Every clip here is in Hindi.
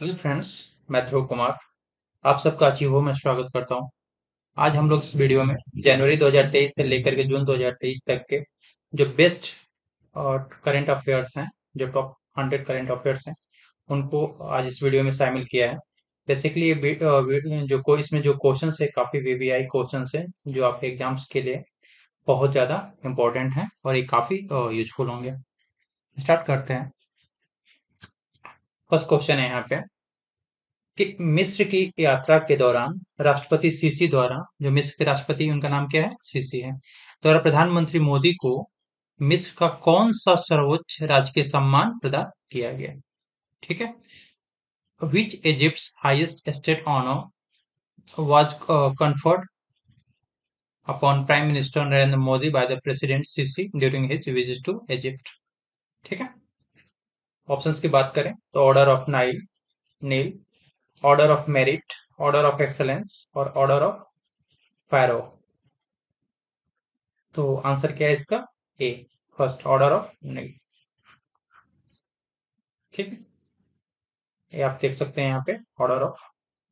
Hello friends. मैं ध्रुव कुमार आप सबका अचीवो में स्वागत करता हूं। आज हम लोग इस वीडियो में जनवरी 2023 से लेकर के जून 2023 तक के जो बेस्ट और करंट अफेयर्स हैं, जो टॉप 100 करंट अफेयर्स हैं, उनको आज इस वीडियो में शामिल किया है। बेसिकली ये इसमें जो क्वेश्चंस है काफी वीवीआई क्वेश्चंस है, जो आपके एग्जाम्स के लिए बहुत ज्यादा इंपॉर्टेंट हैं और ये काफी यूजफुल होंगे। स्टार्ट करते हैं। फर्स्ट क्वेश्चन है यहाँ पे कि मिस्र की यात्रा के दौरान राष्ट्रपति सीसी द्वारा, जो मिस्र के राष्ट्रपति उनका नाम क्या है, सीसी है, द्वारा प्रधानमंत्री मोदी को मिस्र का कौन सा सर्वोच्च राजकीय सम्मान प्रदान किया गया? ठीक है। Which Egypt's highest state honour was conferred upon Prime Minister Narendra Modi by the President Sisi during his visit to Egypt? ठीक है। ऑप्शंस की बात करें तो order of Nile, order of merit, order of excellence और ऑर्डर ऑफ फायरो। तो आंसर क्या है इसका? A, first order of Nile. ठीक है। ये आप देख सकते हैं यहाँ पे ऑर्डर ऑफ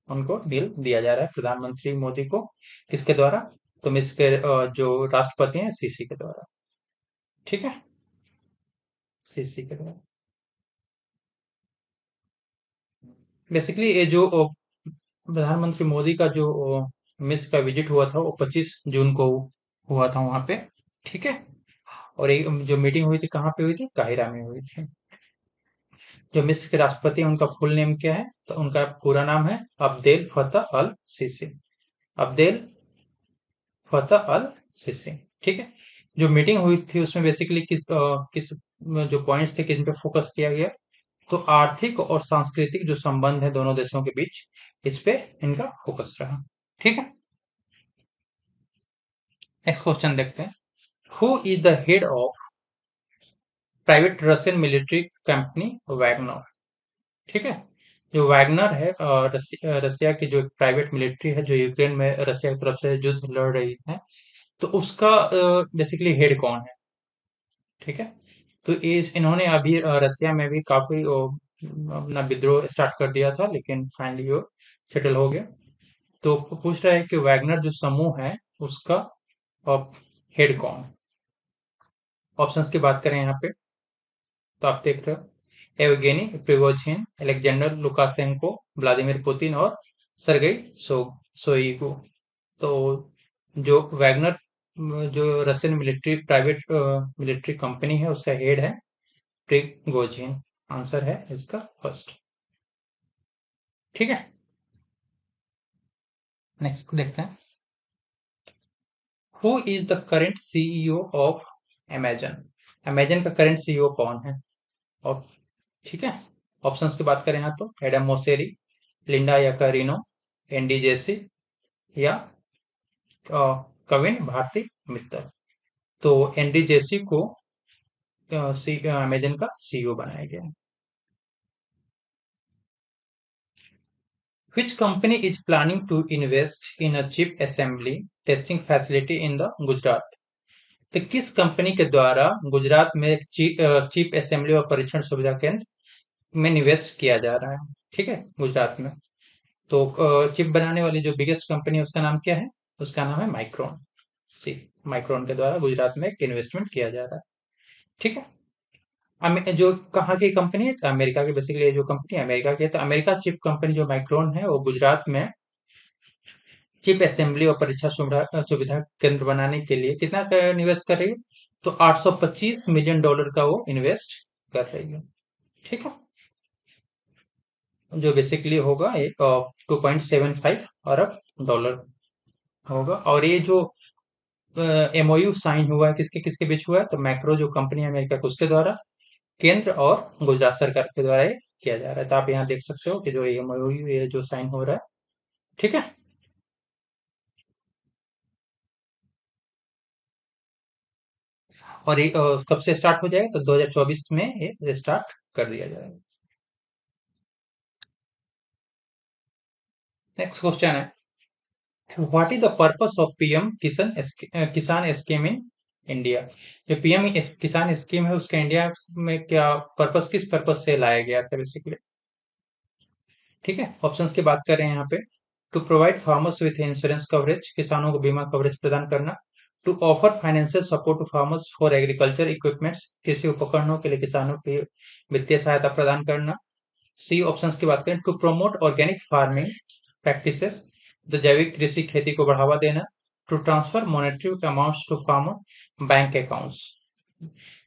उनको नील दिया जा रहा है प्रधानमंत्री मोदी को। किसके द्वारा? तो मिस्र के जो राष्ट्रपति हैं सीसी के द्वारा। ठीक है, सीसी के द्वारा। बेसिकली ये जो प्रधानमंत्री मोदी का जो मिस्र का विजिट हुआ था वो 25 जून को हुआ था वहां पे। ठीक है। और एक जो मीटिंग हुई थी कहाँ पे हुई थी? काहिरा में हुई थी। जो मिस्र के राष्ट्रपति हैं उनका फुल नेम क्या है? तो उनका पूरा नाम है अब्देल फतह अल सीसी। अब्देल फतह अल सीसी। ठीक है। जो मीटिंग हुई थी उसमें बेसिकली किस जो पॉइंट्स थे किन पे फोकस किया गया? तो आर्थिक और सांस्कृतिक जो संबंध है दोनों देशों के बीच, इस पे इनका फोकस रहा। ठीक है। नेक्स्ट क्वेश्चन देखते हैं। Who is the head of private Russian military company Wagner? ठीक है। जो वैगनर है रसिया की जो प्राइवेट मिलिट्री है जो यूक्रेन में रसिया की तरफ से युद्ध लड़ रही है, तो उसका बेसिकली हेड कौन है? ठीक है। तो इन्होंने अभी रसिया में भी काफी अपना विद्रोह स्टार्ट कर दिया था, लेकिन फाइनली वो सेटल हो गया। तो पूछ रहा है कि वैगनर जो समूह है उसका हेड कौन है? ऑप्शंस की बात करें यहाँ पे तो आप देख रहे हो Yevgeny Prigozhin, Alexander Lukashenko, Vladimir Putin और सरगेई शोइगु। तो जो वैगनर जो Russian military private military company है उसका हेड है प्रिगोजिन। आंसर है इसका फर्स्ट। ठीक है। नेक्स्ट देखते हैं। Who is the current CEO of Amazon? Amazon का करेंट सीईओ कौन है? और ठीक है। ऑप्शंस की बात करें यहाँ तो Adam Mosseri, Linda Yaccarino, Andy Jassy या कविन भारती मित्तल। तो एंडी जेसी को अमेजन का सीईओ बनाया गया है। Which company is planning to invest in a chip assembly testing facility in the Gujarat? तो किस कंपनी के द्वारा गुजरात में एक चिप असेंबली और परीक्षण सुविधा केंद्र में निवेश किया जा रहा है? ठीक है, गुजरात में। तो चिप बनाने वाली जो बिगेस्ट कंपनी है उसका नाम क्या है? उसका नाम है माइक्रोन। सी, माइक्रोन के द्वारा गुजरात में एक इन्वेस्टमेंट किया जा रहा है। ठीक है। जो कहाँ की कंपनी है? तो अमेरिका की। बेसिकली ये जो कंपनी है अमेरिका की है। तो अमेरिका चिप कंपनी जो माइक्रोन है वो गुजरात में चिप असेंबली और परीक्षा सुविधा केंद्र बनाने के लिए कितना निवेश कर रही है? तो $825 मिलियन का वो इन्वेस्ट कर रही है। ठीक है। जो बेसिकली होगा एक 2.75 अरब डॉलर होगा। और ये जो एमओयू साइन हुआ है किसके किसके बीच हुआ है? तो मैक्रो जो कंपनी है अमेरिका की उसके द्वारा, केंद्र और गुजरात सरकार के द्वारा ये किया जा रहा है। तो आप यहाँ देख सकते हो कि जो एमओयू ये जो साइन हो रहा है। ठीक है। और ये कब से स्टार्ट हो जाएगा? तो 2024 में ये स्टार्ट कर दिया जाएगा। नेक्स्ट क्वेश्चन है what is the purpose of PM किसान स्कीम इन इंडिया? जो पीएम किसान स्कीम है उसका इंडिया में क्या पर्पस, किस पर्पस से लाया गया था बेसिकली? ठीक है। ऑप्शंस की बात करें यहाँ पे, to provide farmers with insurance coverage, किसानों को बीमा कवरेज प्रदान करना। To offer financial support to farmers for agriculture equipments, कृषि उपकरणों के लिए किसानों की वित्तीय सहायता प्रदान करना। सी ऑप्शंस की बात करें, to promote organic farming practices, तो जैविक कृषि खेती को बढ़ावा देना। To transfer monetary amounts to farmer bank accounts,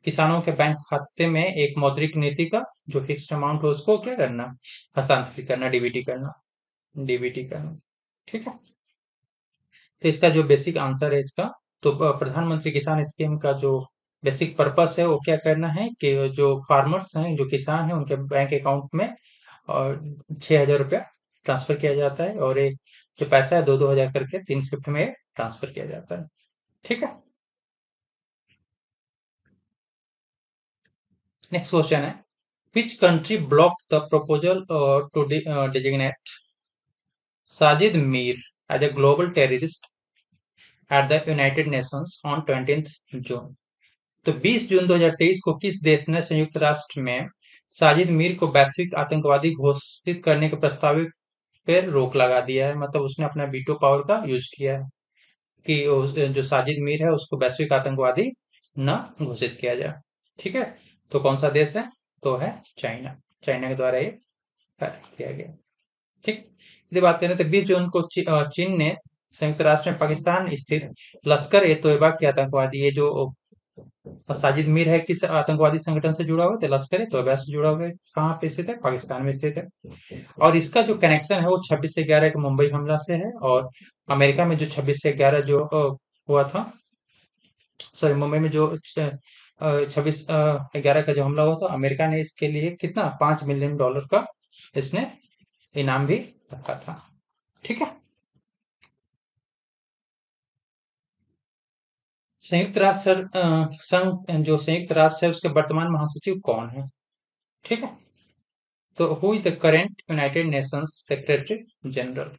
किसानों के बैंक खाते में एक मौद्रिक नीति का जो फिक्स्ड अमाउंट हो उसको क्या करना, हस्तांतरित करना, डीबीटी करना, डीबीटी करना। ठीक है। तो इसका जो बेसिक आंसर है इसका, तो प्रधानमंत्री किसान स्कीम का जो बेसिक पर्पस है वो क्या करना है कि जो फार्मर्स हैं, जो किसान हैं, उनके बैंक अकाउंट में और 6,000 रुपया ट्रांसफर किया जाता है, और एक जो पैसा है 2-2 हजार करके 3 शिफ्ट में ट्रांसफर किया जाता है। ठीक है। नेक्स्ट क्वेश्चन है, which country block the proposal to designate Sajid Mir as a global terrorist at the United Nations on 20 June. तो 20 जून 2023 को किस देश ने संयुक्त राष्ट्र में साजिद मीर को वैश्विक आतंकवादी घोषित करने के प्रस्तावित पर रोक लगा दिया है, मतलब उसने अपना वीटो पावर का यूज किया है कि जो साजिद मीर है उसको वैश्विक आतंकवादी न घोषित किया जाए। ठीक है। तो कौन सा देश है, तो है चाइना। चाइना के द्वारा ये कार्य किया गया। ठीक। यदि बात करें तो 20 जून को चीन ने संयुक्त राष्ट्र में पाकिस्तान स्थित लश्कर ए तोयबा के आतंकवादी, ये जो साजिद मीर है, किस आतंकवादी संगठन से जुड़ा हुआ है, तो लश्कर ए तोयबा से जुड़ा हुआ है। कहाँ पे स्थित है, पाकिस्तान में स्थित है। और इसका जो कनेक्शन है वो 26/11 के मुंबई हमला से है, और अमेरिका में जो 26/11 जो हुआ था, सॉरी मुंबई में जो 26/11 का जो हमला हुआ था, अमेरिका ने इसके लिए कितना $5 मिलियन का इसने इनाम भी रखा था। ठीक है। संयुक्त राष्ट्र संघ, जो संयुक्त राष्ट्र है उसके वर्तमान महासचिव कौन है। ठीक है। तो who is the current United Nations secretary general,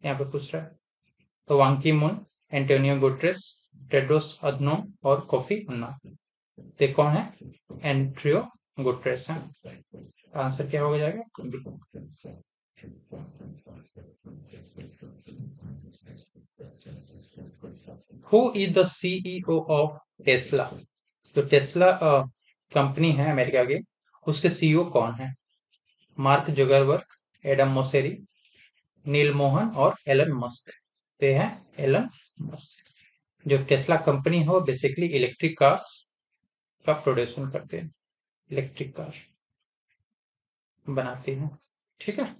यहाँ पे पूछ रहा है। तो वांग की moon, Antonio Guterres, Tedros Adhanom और कोफी अन्नान। तो कौन है, एंट्रियो गुटरेस है। आंसर क्या हो जाएगा। Who is the CEO of Tesla, जो टेस्ला कंपनी है अमेरिका की, उसके सीईओ कौन है। मार्क जुगरबर्ग, एडम मोसेरी, नील मोहन और एलन मस्क। तो ये है एलन मस्क। जो टेस्ला कंपनी है वो बेसिकली इलेक्ट्रिक कार्स का प्रोडक्शन करते हैं, इलेक्ट्रिक कार बनाती है। ठीक है।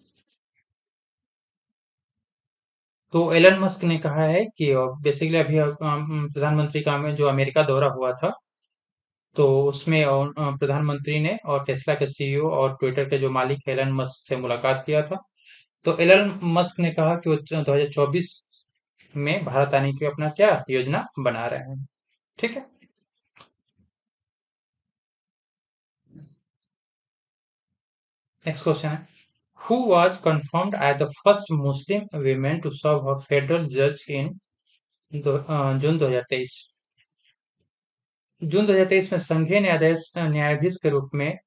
तो एलन मस्क ने कहा है कि बेसिकली अभी प्रधानमंत्री का में जो अमेरिका दौरा हुआ था, तो उसमें प्रधानमंत्री ने और टेस्ला के सीईओ और ट्विटर के जो मालिक है एलन मस्क से मुलाकात किया था। तो एलन मस्क ने कहा कि वो 2024 में भारत आने की अपना क्या योजना बना रहे हैं। ठीक है। नेक्स्ट क्वेश्चन है, who was confirmed as the first Muslim women to serve a federal जज इन जून 2023। जून 2023 में संघीय न्यायाधीश के रूप में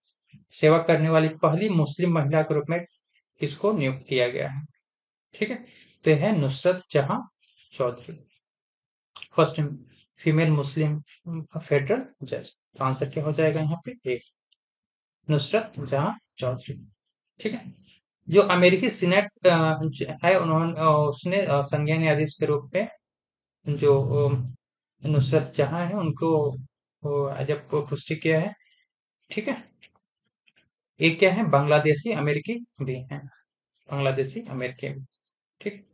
सेवा करने वाली पहली मुस्लिम महिला के रूप में किसको नियुक्त किया गया है। ठीक है। तो यह है नुसरत जहां चौधरी, फर्स्ट फीमेल मुस्लिम फेडरल जज। तो आंसर क्या हो जाएगा यहाँ पे, एक, नुसरत जहां चौधरी। ठीक है। जो अमेरिकी सीनेट है उन्होंने उसने संज्ञा न्यायाधीश के रूप में जो नुसरत जहां है उनको जब पुष्टि किया है। ठीक है। एक क्या है, बांग्लादेशी अमेरिकी भी है, बांग्लादेशी अमेरिकी भी। ठीक।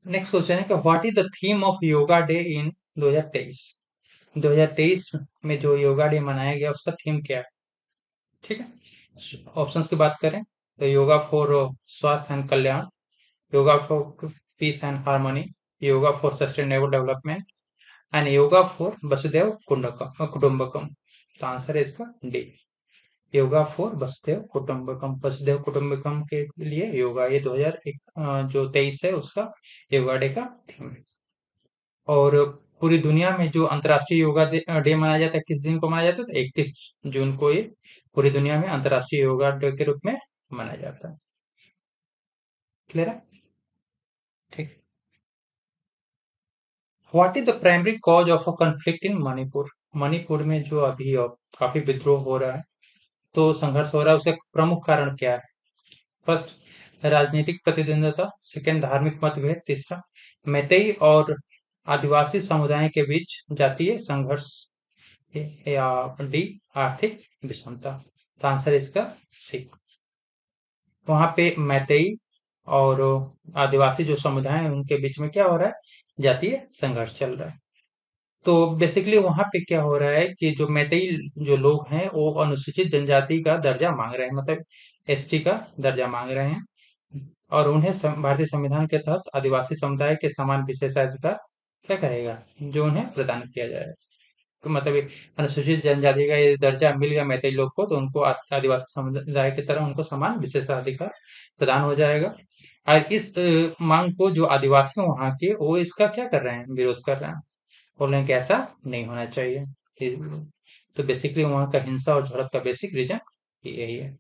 नेक्स्ट क्वेश्चन है कि what is the theme of yoga day in 2023। 2023 में जो योगा डे मनाया गया उसका थीम क्या है। ठीक है। ऑप्शंस की बात करें तो योगा फॉर स्वास्थ्य and Kalyan, yoga for piece and harmony, yoga for sustainable development and yoga for वसुधैव कुटुंबकम। तो आंसर है इसका डी, योगा फॉर वसुधैव कुटुंबकम। वसुधैव कुटुंबकम के लिए योगा, ये 2001 जो 23 है उसका योगा डे का थीम है। और पूरी दुनिया में जो अंतर्राष्ट्रीय योगा डे मनाया जाता है, किस दिन को मनाया जाता है? तो 31 जून को ये पूरी दुनिया में अंतर्राष्ट्रीय योगा डे के रूप में मनाया जाता है। क्लियर है? ठीक। What is the primary cause of a conflict in Manipur? Manipur में जो अभी काफी विद्रोह हो रहा है, तो संघर्ष हो रहा है, उसका प्रमुख कारण क्या है? फर्स्ट, राजनीतिक प्रतिद्वंद्विता। सेकंड, धार्मिक मतभेद। तीसरा, मैतेई और आदिवासी समुदाय के बीच जातीय संघर्ष। या डी, आर्थिक विषमता। तो आंसर इसका सी। वहां पे मैतेई और आदिवासी जो समुदाय है उनके बीच में क्या हो रहा है? जातीय संघर्ष चल रहा है। तो बेसिकली वहां पे क्या हो रहा है कि जो मैतेई जो लोग हैं वो अनुसूचित जनजाति का दर्जा मांग रहे हैं, मतलब एसटी का दर्जा मांग रहे हैं, और उन्हें भारतीय संविधान के तहत आदिवासी समुदाय के समान विशेषाधिकार क्या कहेगा, जो उन्हें प्रदान किया जाएगा। तो मतलब ये अनुसूचित जनजाति का ये दर्जा मिल गया मैतेई लोग को, तो उनको आदिवासी समुदाय की तरह उनको समान विशेषाधिकार प्रदान हो जाएगा। और इस मांग को जो आदिवासी वहां के वो इसका क्या कर रहे हैं? विरोध कर रहे हैं। बोल रहे हैं कि ऐसा नहीं होना चाहिए। तो बेसिकली वहां का हिंसा और झड़प का बेसिक रीजन यही है।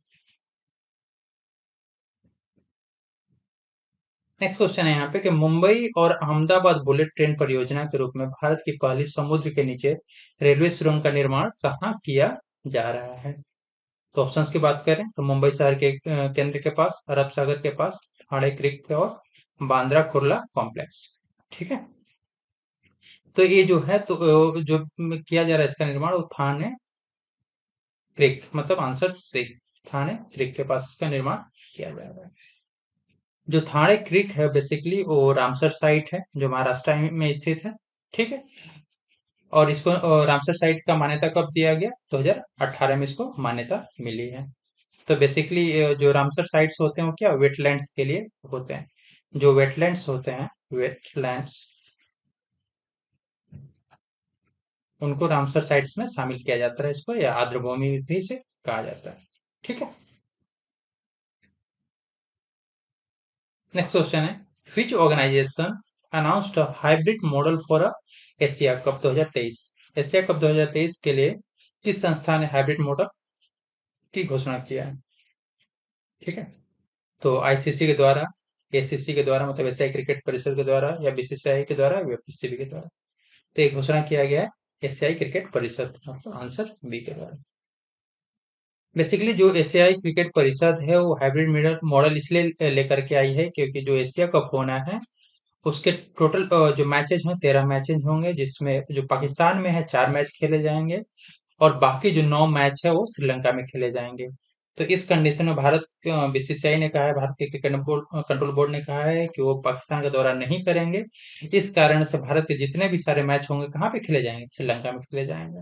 नेक्स्ट क्वेश्चन है यहाँ पे कि मुंबई और अहमदाबाद बुलेट ट्रेन परियोजना के रूप में भारत की पहली समुद्र के नीचे रेलवे सुरंग का निर्माण कहाँ किया जा रहा है? तो ऑप्शंस की बात करें तो मुंबई शहर के केंद्र के पास, अरब सागर के पास, थाने क्रीक के और बांद्रा कुर्ला कॉम्प्लेक्स। ठीक है। तो ये जो है तो जो किया जा रहा है इसका निर्माण, वो थाने क्रीक, मतलब आंसर सी, थाने क्रीक के पास इसका निर्माण किया जा रहा है। जो थाने क्रीक है बेसिकली वो रामसर साइट है जो महाराष्ट्र में स्थित है। ठीक है। और इसको रामसर साइट का मान्यता कब दिया गया? 2018 में इसको मान्यता मिली है। तो बेसिकली जो रामसर साइट्स होते हैं वो क्या वेटलैंड्स के लिए होते हैं। जो वेटलैंड्स होते हैं, वेटलैंड्स, उनको रामसर साइट्स में शामिल किया जाता है इसको, या आर्द्रभूमि भी से कहा जाता है। ठीक है। नेक्स्ट क्वेश्चन है, which organisation announced a hybrid model for a Asia cup 2023? Asia cup 2023 के लिए किस संस्था ने हाइब्रिड मॉडल की घोषणा किया है? ठीक है। तो आईसीसी के द्वारा, एसीसी के द्वारा, मतलब एशियाई क्रिकेट परिषद के द्वारा, या बीसीसीआई के द्वारा, या पीसीबी के द्वारा। तो ये घोषणा किया गया है एशियाई क्रिकेट परिषद, मतलब आंसर बी के द्वारा। बेसिकली जो एशियाई क्रिकेट परिषद है वो हाइब्रिड मॉडल इसलिए लेकर के आई है क्योंकि जो एशिया कप होना है उसके टोटल जो मैचेस हैं 13 मैचेस होंगे, जिसमें जो पाकिस्तान में है 4 मैच खेले जाएंगे, और बाकी जो 9 मैच है वो श्रीलंका में खेले जाएंगे। तो इस कंडीशन में भारत, बीसीसीआई ने कहा है, भारत के क्रिकेट बोर्ड कंट्रोल बोर्ड ने कहा है कि वो पाकिस्तान का दौरा नहीं करेंगे। इस कारण से भारत के जितने भी सारे मैच होंगे कहाँ पे खेले जाएंगे? श्रीलंका में खेले जाएंगे।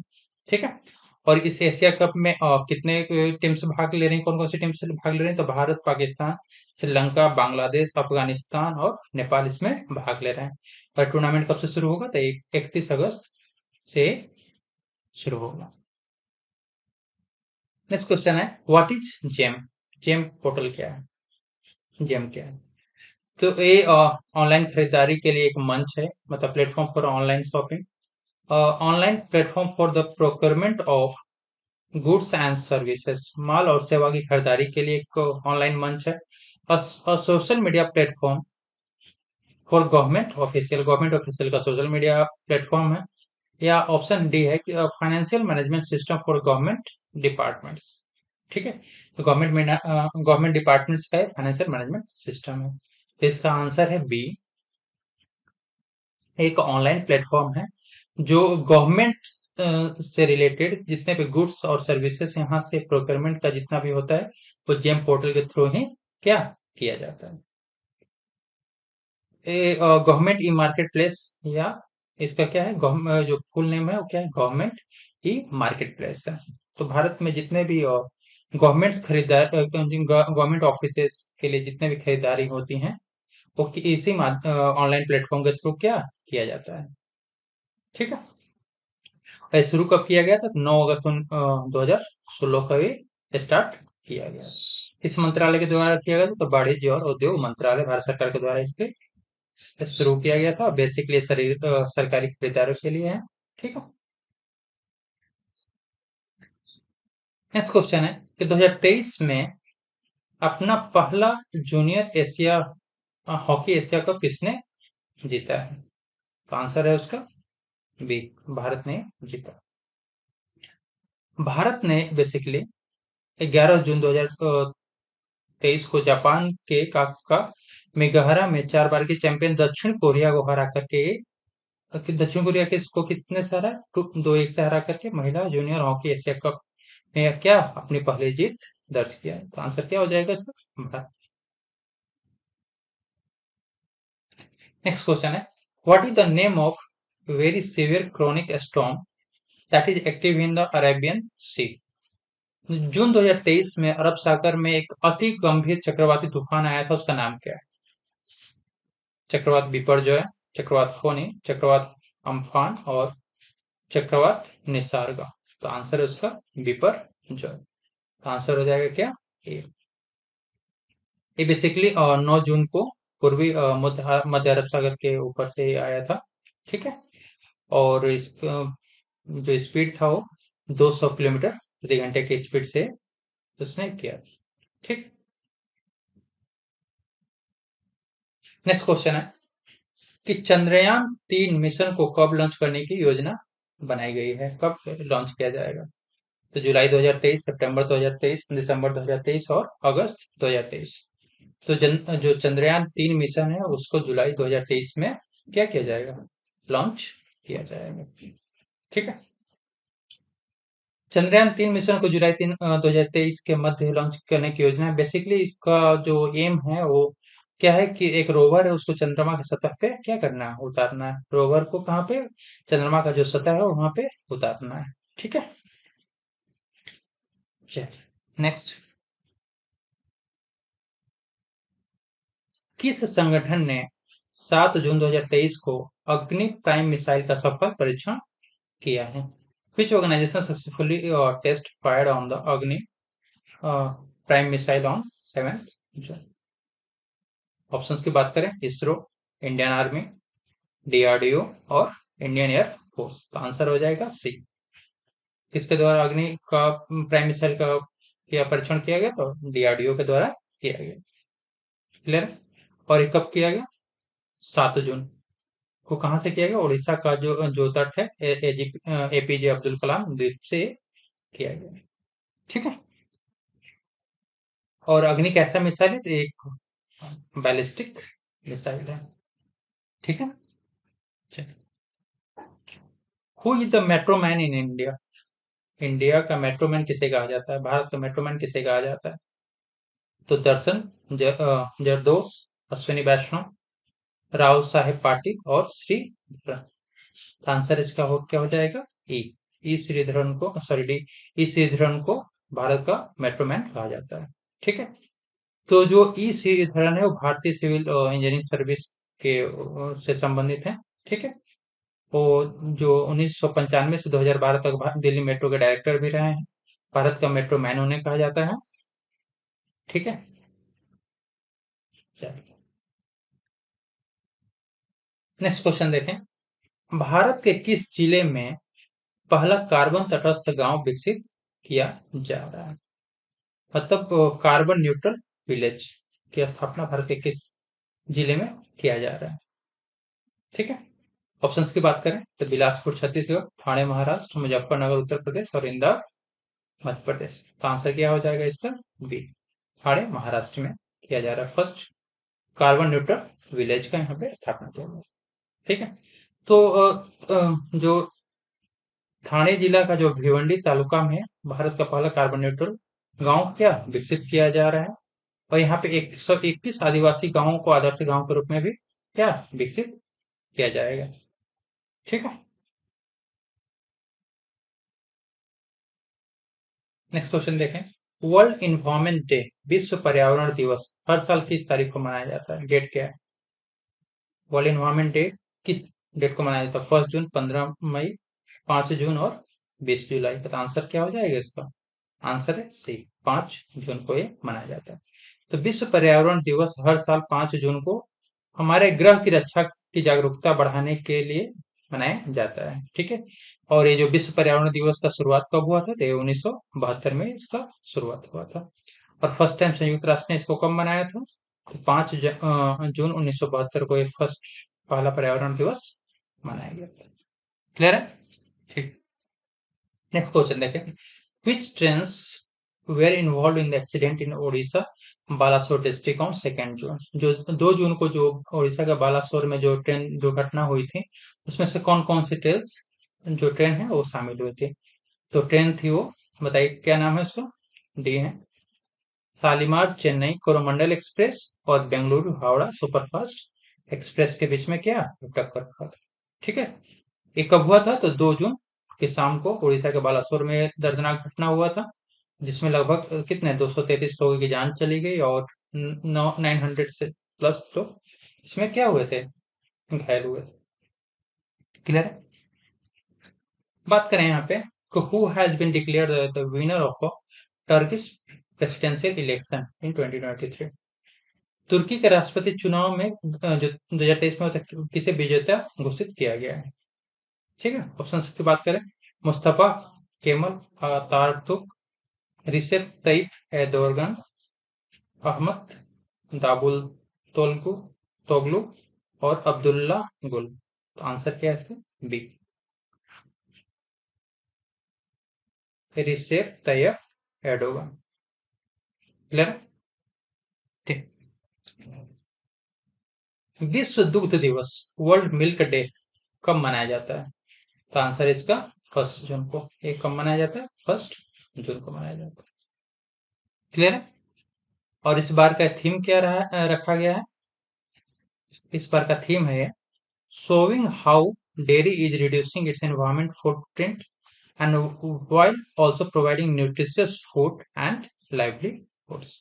ठीक है। और इस एशिया कप में कितने टीम्स भाग ले रही हैं, कौन कौन सी टीम्स भाग ले रही हैं? तो भारत, पाकिस्तान, श्रीलंका, बांग्लादेश, अफगानिस्तान और नेपाल इसमें भाग ले रहे हैं। और टूर्नामेंट कब से शुरू होगा? तो 31 अगस्त से शुरू होगा। नेक्स्ट क्वेश्चन है, what is GeM? GeM portal क्या है? जेम क्या है? तो ये ऑनलाइन खरीदारी के लिए एक मंच है, मतलब platform for online shopping, online platform for the procurement of goods and services. माल और सेवा की खरीदारी के लिए एक ऑनलाइन मंच है। Social media platform for government official का सोशल मीडिया प्लेटफॉर्म है। या ऑप्शन डी है कि financial management system for government departments. ठीक है। तो गवर्नमेंट डिपार्टमेंट्स का फाइनेंशियल मैनेजमेंट सिस्टम है। तो इसका आंसर है बी, एक ऑनलाइन प्लेटफॉर्म है जो गवर्नमेंट से रिलेटेड जितने भी गुड्स और सर्विसेज यहाँ से प्रोक्योरमेंट का जितना भी होता है वो जेम पोर्टल के थ्रू ही क्या किया जाता है। गवर्नमेंट ई मार्केट प्लेस, या इसका क्या है, जो फुल नेम है वो क्या है? गवर्नमेंट ई मार्केट प्लेस है। तो भारत में जितने भी गवर्नमेंट खरीदार, गवर्नमेंट ऑफिसेस के लिए जितने भी खरीदारी होती हैं वो इसी ऑनलाइन प्लेटफॉर्म के थ्रू क्या किया जाता है। ठीक है। ये शुरू कब किया गया था? तो 9 अगस्त 2016 का ये स्टार्ट किया गया। इस मंत्रालय के द्वारा किया गया था, तो वाणिज्य और उद्योग मंत्रालय भारत सरकार के द्वारा इसके शुरू किया गया था। बेसिकली सरकारी खरीदारों के लिए है। ठीक है। नेक्स्ट क्वेश्चन है कि 2023 में अपना पहला junior Asia hockey Asia cup किसने जीता है? तो आंसर है उसका बी, भारत ने जीता। भारत ने बेसिकली 11 जून 2023 को जापान के काका मेगाहरा में 4 बार के चैंपियन दक्षिण कोरिया को हरा करके दक्षिण कोरिया के इसको कितने से हरा? 2-1 से हरा करके महिला जूनियर हॉकी एशिया कप में क्या अपनी पहली जीत दर्ज किया है। तो आंसर क्या हो जाएगा इसका? भारत। नेक्स्ट क्वेश्चन है, what is the name of very severe chronic storm that is active in the Arabian sea? जून 2023 में अरब सागर में एक अति गंभीर चक्रवाती तूफान आया था, उसका नाम क्या है? चक्रवात बिपरजॉय, चक्रवात फोनी, चक्रवात अम्फान और चक्रवात निसर्ग। तो आंसर है उसका बिपरजॉय। तो आंसर हो जाएगा क्या? ए। ये बेसिकली 9 जून को पूर्वी मध्य अरब सागर के ऊपर से आया था। ठीक है। और इसका जो स्पीड था वो 200 किलोमीटर प्रति घंटे की स्पीड से उसने किया। ठीक। नेक्स्ट क्वेश्चन है कि चंद्रयान 3 मिशन को कब लॉन्च करने की योजना बनाई गई है? कब लॉन्च किया जाएगा? तो जुलाई 2023, सितंबर 2023, दिसंबर 2023 और अगस्त 2023। तो जो चंद्रयान 3 मिशन है उसको जुलाई 2023 में क्या किया जाएगा? लॉन्च किया जाएगा। ठीक है। चंद्रयान 3 मिशन को जुलाई 2023 के मध्य लॉन्च करने की योजना है। बेसिकली इसका जो एम है वो क्या है कि एक रोवर है उसको चंद्रमा की सतह पे क्या करना है? उतारना है। रोवर को कहाँ पे? चंद्रमा का जो सतह है वहां पे उतारना है। ठीक है। चलिए नेक्स्ट। किस संगठन ने 7 जून 2023 को अग्नि प्राइम मिसाइल का सफल परीक्षण किया है? Which organization successfully test fired on the Agni prime missile on 7th June? Options की बात करें, इसरो, इंडियन आर्मी, डीआरडीओ और इंडियन एयर फोर्स। तो आंसर हो जाएगा सी। किसके द्वारा अग्नि का प्राइम मिसाइल का किया परीक्षण किया गया? तो डीआरडीओ के द्वारा किया गया। क्लियर? और ये कब किया गया? 7 जून को। कहाँ से किया गया? उड़ीसा का जो जो तट है एपीजे अब्दुल कलाम द्वीप से किया गया। ठीक है। और अग्नि कैसा मिसाइल है? तो एक बैलिस्टिक मिसाइल है। ठीक है। Who is the metro man in India? India का मेट्रो मैन किसे कहा जाता है? भारत का मेट्रो मैन किसे कहा जाता है? तो दर्शन, जरदोस, अश्विनी वैष्णव, राव साहेब पाटिल और श्रीधरन। आंसर इसका क्या हो जाएगा? ई। ई श्रीधरन को, सॉरी डी, ई श्रीधरन को भारत का मेट्रो मैन कहा जाता है। ठीक है। तो जो ई श्रीधरन है वो भारतीय सिविल इंजीनियरिंग सर्विस के से संबंधित है। ठीक है। वो जो 1995 से 2012 तक दिल्ली मेट्रो के डायरेक्टर भी रहे हैं। भारत का मेट्रो मैन उन्हें कहा जाता है। ठीक है। चलिए नेक्स्ट क्वेश्चन देखें। भारत के किस जिले में पहला कार्बन तटस्थ गांव विकसित किया जा रहा है? मतलब कार्बन न्यूट्रल विलेज की स्थापना भारत के किस जिले में किया जा रहा है? ठीक है। ऑप्शंस की बात करें तो बिलासपुर छत्तीसगढ़, ठाणे महाराष्ट्र, मुजफ्फरनगर उत्तर प्रदेश और इंदौर मध्य प्रदेश। तो आंसर क्या हो जाएगा इसका? बी, ठाणे महाराष्ट्र में किया जा रहा है फर्स्ट कार्बन न्यूट्रल विलेज का यहाँ पे स्थापना किया गया। ठीक है। तो जो ठाणे जिला का जो भिवंडी तालुका में भारत का पहला कार्बन न्यूट्रल गांव क्या विकसित किया जा रहा है। और यहाँ पे 121 आदिवासी गांवों को आदर्श गांव के रूप में भी क्या विकसित किया जाएगा। ठीक है। नेक्स्ट क्वेश्चन देखें। वर्ल्ड इन्वायरमेंट डे, विश्व पर्यावरण दिवस हर साल किस तारीख को मनाया जाता है? डेट क्या है? वर्ल्ड इन्वायरमेंट डे किस डेट को मनाया जाता है? 1 जून, 15 मई, 5 जून और 20 जुलाई। तो आंसर क्या हो जाएगा इसका? आंसर है सी, 5 जून को ये मनाया जाता है। तो विश्व पर्यावरण दिवस हर साल 5 जून को हमारे ग्रह की रक्षा की जागरूकता बढ़ाने के लिए मनाया जाता है। ठीक है। और ये जो विश्व पर्यावरण दिवस का शुरुआत कब हुआ था? तो ये 1972 में इसका शुरुआत हुआ था। और फर्स्ट टाइम संयुक्त राष्ट्र ने इसको कब मनाया था? तो 5 जून 1972 को ये फर्स्ट पहला पर्यावरण दिवस मनाया गया था। क्लियर है? ठीक। नेक्स्ट क्वेश्चन देखें। Which trains were involved in the accident in Odisha, Balasore district on 2 जून? जो 2 जून को जो उड़ीसा का बालासोर में जो ट्रेन दुर्घटना हुई थी, उसमें से कौन कौन सी ट्रेन जो ट्रेन है वो शामिल हुई थी? तो ट्रेन थी वो, बताइए क्या नाम है उसका? डी है शालीमार चेन्नई कोरोमंडल एक्सप्रेस और बेंगलुरु हावड़ा सुपरफास्ट एक्सप्रेस के बीच में क्या टक्कर हुआ था। ठीक है। ये कब हुआ था? तो 2 जून की शाम को उड़ीसा के बालासोर में दर्दनाक घटना हुआ था, जिसमें लगभग कितने 233 लोगों की जान चली गई और 900 से प्लस लोग इसमें क्या हुए थे? घायल हुए थे। क्लियर है? बात करें यहाँ पे, who has been declared the winner of Turkish presidential election in 2023? तुर्की के राष्ट्रपति चुनाव में जो 2023 में होता है, किसे विजेता घोषित किया गया है? ठीक है। ऑप्शन की बात करें, Mustafa camel Ataturk, रिसेप Tayyip Erdogan, Ahmad दावुतोग्लू तोगलू और अब्दुल्ला गुल। तो आंसर क्या है इसका? B, रिसेप Tayyip Erdogan. क्लियर? ठीक। विश्व दुग्ध दिवस, वर्ल्ड मिल्क डे कब मनाया जाता है? तो आंसर इसका 1 जून को। ये कब मनाया जाता है? 1 जून को मनाया जाता है। क्लियर है? और इस बार का थीम क्या रखा गया है? इस बार का थीम है showing how dairy is reducing its environment footprint and while also providing nutritious food and livelihoods।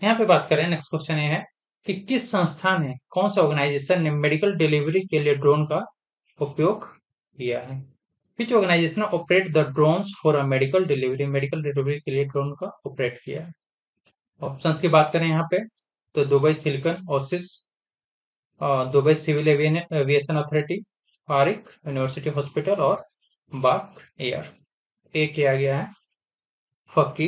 यहाँ पे बात करें, नेक्स्ट क्वेश्चन ये है कि किस संस्था ने, कौन सा ऑर्गेनाइजेशन ने मेडिकल डिलीवरी के लिए ड्रोन का उपयोग किया है? Which organisation operate the drones for a medical delivery के लिए ड्रोन का ऑपरेट किया है? ऑप्शंस की बात करें यहाँ पे, तो Dubai Silicon Oasis, Dubai Civil Aviation Authority, Fakeeh university hospital और बाक एयर। ए किया गया है फकी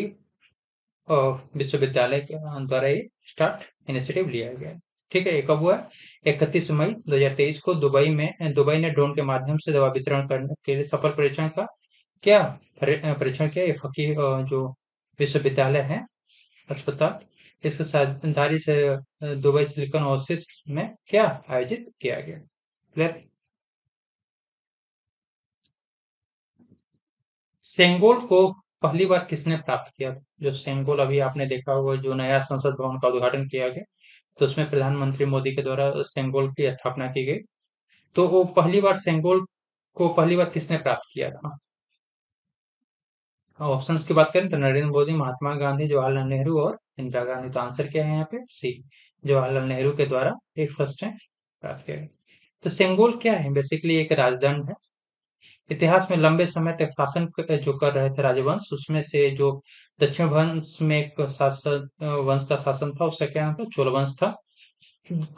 विश्वविद्यालय के द्वारा ये स्टार्ट इनिशिएटिव लिया गया है। ठीक है। ये कब हुआ? 31 मई 2023 को दुबई ने ड्रोन के माध्यम से दवा वितरण करने के लिए सफल परीक्षण का क्या परीक्षण किया? ये फकी जो विश्वविद्यालय है अस्पताल, इसके साझेदारी से दुबई सिलिकॉन ओसिस में क्या आयोजित किया गया? क्लियर? सेंगोल को पहली बार किसने प्राप्त किया था? जो सेंगोल अभी आपने देखा होगा, जो नया संसद भवन का उद्घाटन किया गया, तो उसमें प्रधानमंत्री मोदी के द्वारा सेंगोल की स्थापना की गई। तो वो पहली बार सेंगोल को पहली बार किसने प्राप्त किया था? ऑप्शंस की बात करें तो नरेंद्र मोदी, महात्मा गांधी, जवाहरलाल नेहरू और इंदिरा गांधी। तो आंसर क्या है यहाँ पे? सी, जवाहरलाल नेहरू के द्वारा एक फर्स्ट टाइम प्राप्त किया गया। तो सेंगोल क्या है? बेसिकली एक राजदंड है। इतिहास में लंबे समय तक शासन जो कर रहे थे राजवंश, उसमें से जो दक्षिण वंश में एक वंश का शासन था, उसका क्या नाम था? चोल वंश था।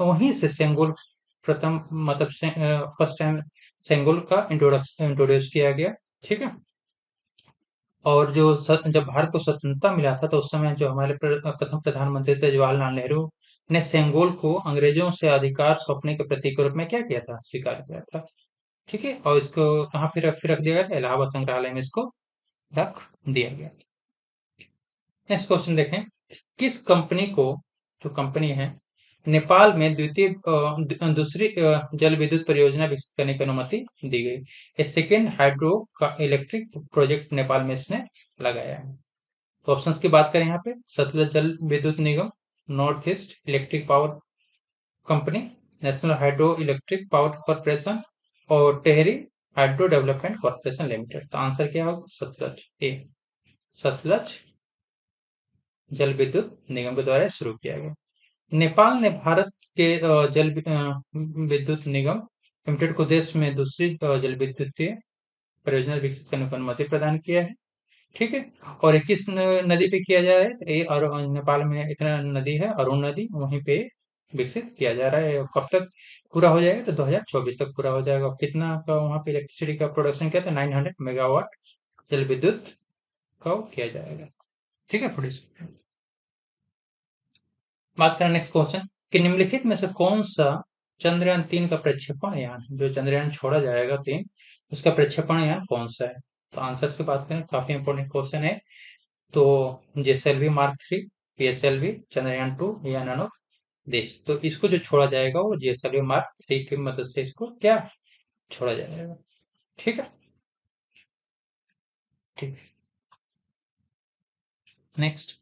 वहीं से सेंगोल प्रथम, मतलब फर्स्ट टाइम सेंगोल का इंट्रोड्यूस किया गया। ठीक है। और जब भारत को स्वतंत्रता मिला था, तो उस समय जो हमारे प्रथम प्रधानमंत्री थे जवाहरलाल नेहरू ने सेंगोल को अंग्रेजों से अधिकार सौंपने के प्रतीक के रूप में क्या किया था? स्वीकार किया था। ठीक है। और इसको कहाँ फिर रख दिया गया था? इलाहाबाद संग्रहालय में इसको रख दिया गया। नेक्स्ट क्वेश्चन देखें। किस कंपनी को, जो कंपनी है, नेपाल में दूसरी जल विद्युत परियोजना विकसित करने की अनुमति दी गई? ये सेकेंड हाइड्रो का इलेक्ट्रिक प्रोजेक्ट नेपाल में इसने लगाया है। तो ऑप्शंस की बात करें यहाँ पे, Satluj Jal Vidyut Nigam, north east electric power company, national hydro electric power corporation और Tehri hydro development corporation limited. तो आंसर क्या होगा? सतलज, ए, सतलज जल विद्युत निगम के द्वारा शुरू किया गया। नेपाल ने भारत के जल विद्युत निगम लिमिटेड को देश में दूसरी जल विद्युतीय परियोजना विकसित करने की अनुमति प्रदान किया है। ठीक है। और ये किस नदी पे किया जा रहा है ये, और नेपाल में एक नदी है अरुण नदी, वहीं पे विकसित किया जा रहा है। कब तक पूरा हो जाएगा? तो 2024 तक पूरा हो जाएगा। कितना का वहाँ पे इलेक्ट्रिसिटी का प्रोडक्शन किया था? 900 मेगावाट जल विद्युत का वो किया जाएगा। ठीक है प्रोड्यूस। बात करें नेक्स्ट क्वेश्चन कि निम्नलिखित में से कौन सा चंद्रयान 3 का प्रक्षेपण यान, जो चंद्रयान छोड़ा जाएगा 3, उसका प्रक्षेपण यान कौन सा है? तो आंसर की बात करें, काफी इंपॉर्टेंट क्वेश्चन है। तो जेएसएलवी मार्क 3, पीएसएलवी, चंद्रयान 2 या नैनो देश। तो इसको जो छोड़ा जाएगा वो जेएसएलवी मार्क 3 की मदद से इसको क्या छोड़ा जाएगा। ठीक है। ठीक। नेक्स्ट,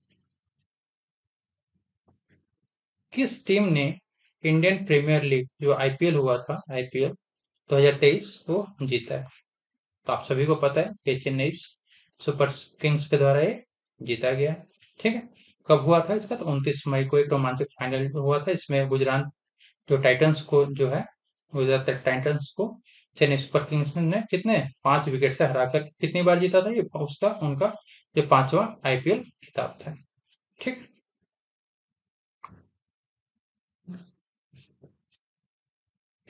किस टीम ने इंडियन प्रीमियर लीग जो आईपीएल हुआ था, आईपीएल 2023 को जीता है? तो आप सभी को पता है कि चेन्नई सुपर किंग्स के द्वारा ये जीता गया। ठीक है। कब हुआ था इसका? तो 29 मई को एक रोमांचक फाइनल हुआ था। इसमें गुजरात जो टाइटंस को जो है, गुजरात टाइटंस को चेन्नई सुपर किंग्स ने कितने 5 विकेट से हराकर कितनी बार जीता था? ये उसका उनका ये 5वां आईपीएल खिताब था। ठीक।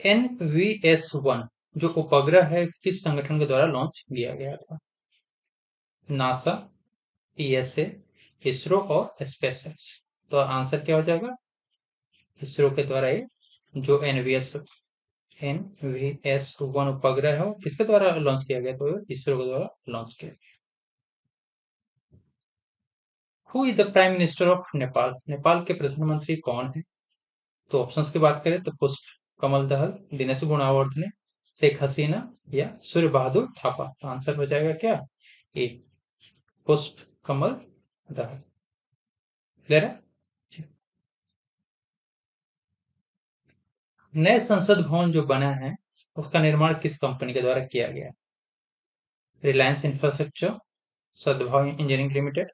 NVS-1 जो उपग्रह है किस संगठन के द्वारा लॉन्च किया गया था? नासा, ईएसए, इसरो और स्पेसएक्स। तो आंसर क्या हो जाएगा? इसरो के द्वारा ये जो NVS-1 उपग्रह है वो किसके द्वारा लॉन्च किया गया? तो इसरो के द्वारा लॉन्च किया गया। Who is the prime minister of Nepal? Nepal के प्रधानमंत्री कौन है? तो ऑप्शंस की बात करें तो पुष्प कमल दहल, दिनेश गुणावर्धने, शेख हसीना या सूर्य बहादुर थापा। तो आंसर हो जाएगा क्या? ए, पुष्प कमल दहल। क्लियर है? नए संसद भवन जो बना है उसका निर्माण किस कंपनी के द्वारा किया गया? रिलायंस इंफ्रास्ट्रक्चर, सद्भाव engineering limited,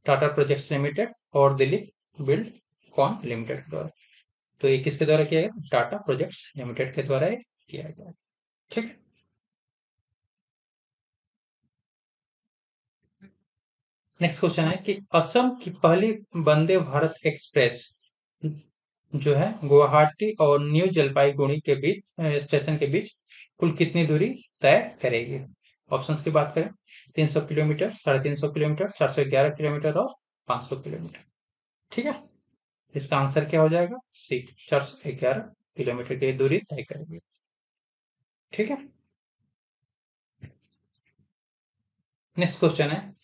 Tata projects limited और दिल्ली बिल्ड कॉन लिमिटेड के द्वारा। तो ये किसके द्वारा किया गया? टाटा प्रोजेक्ट्स लिमिटेड के द्वारा ये किया गया। ठीक है। नेक्स्ट क्वेश्चन है कि असम की पहली वंदे भारत एक्सप्रेस जो है गुवाहाटी और न्यू जलपाईगुड़ी के बीच स्टेशन के बीच कुल कितनी दूरी तय करेगी? ऑप्शंस की बात करें, 300 किलोमीटर, 350 किलोमीटर, 411 किलोमीटर और 500 किलोमीटर। ठीक है। इसका आंसर क्या हो जाएगा? सी, 411 किलोमीटर की दूरी तय करेगी। ठीक है। नेक्स्ट क्वेश्चन है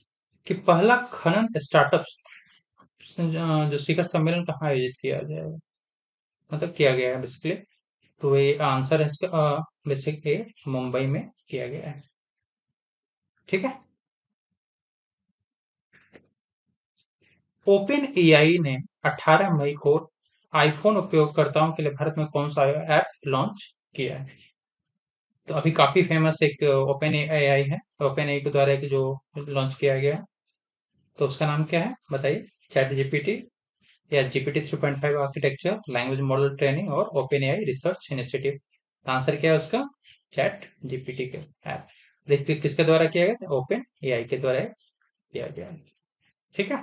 कि पहला खनन स्टार्टअप जो शिखर सम्मेलन कहाँ आयोजित किया जाएगा, मतलब किया गया है बेसिकली? तो ये आंसर है इसका बेसिकली मुंबई में किया गया है। ठीक है। ओपन एआई ने 18 मई को आईफोन उपयोगकर्ताओं के लिए भारत में कौन सा ऐप लॉन्च किया है? तो अभी काफी फेमस एक ओपन एआई है, ओपन एआई के द्वारा एक जो लॉन्च किया गया है। तो उसका नाम क्या है बताइए? चैट जीपीटी या GPT 3.5 architecture, language model training और open AI research initiative. Answer क्या है उसका? चैट जीपीटी के ऐप। देखिए किसके द्वारा किया गया? ओपन एआई के द्वारा किया गया है। ठीक है।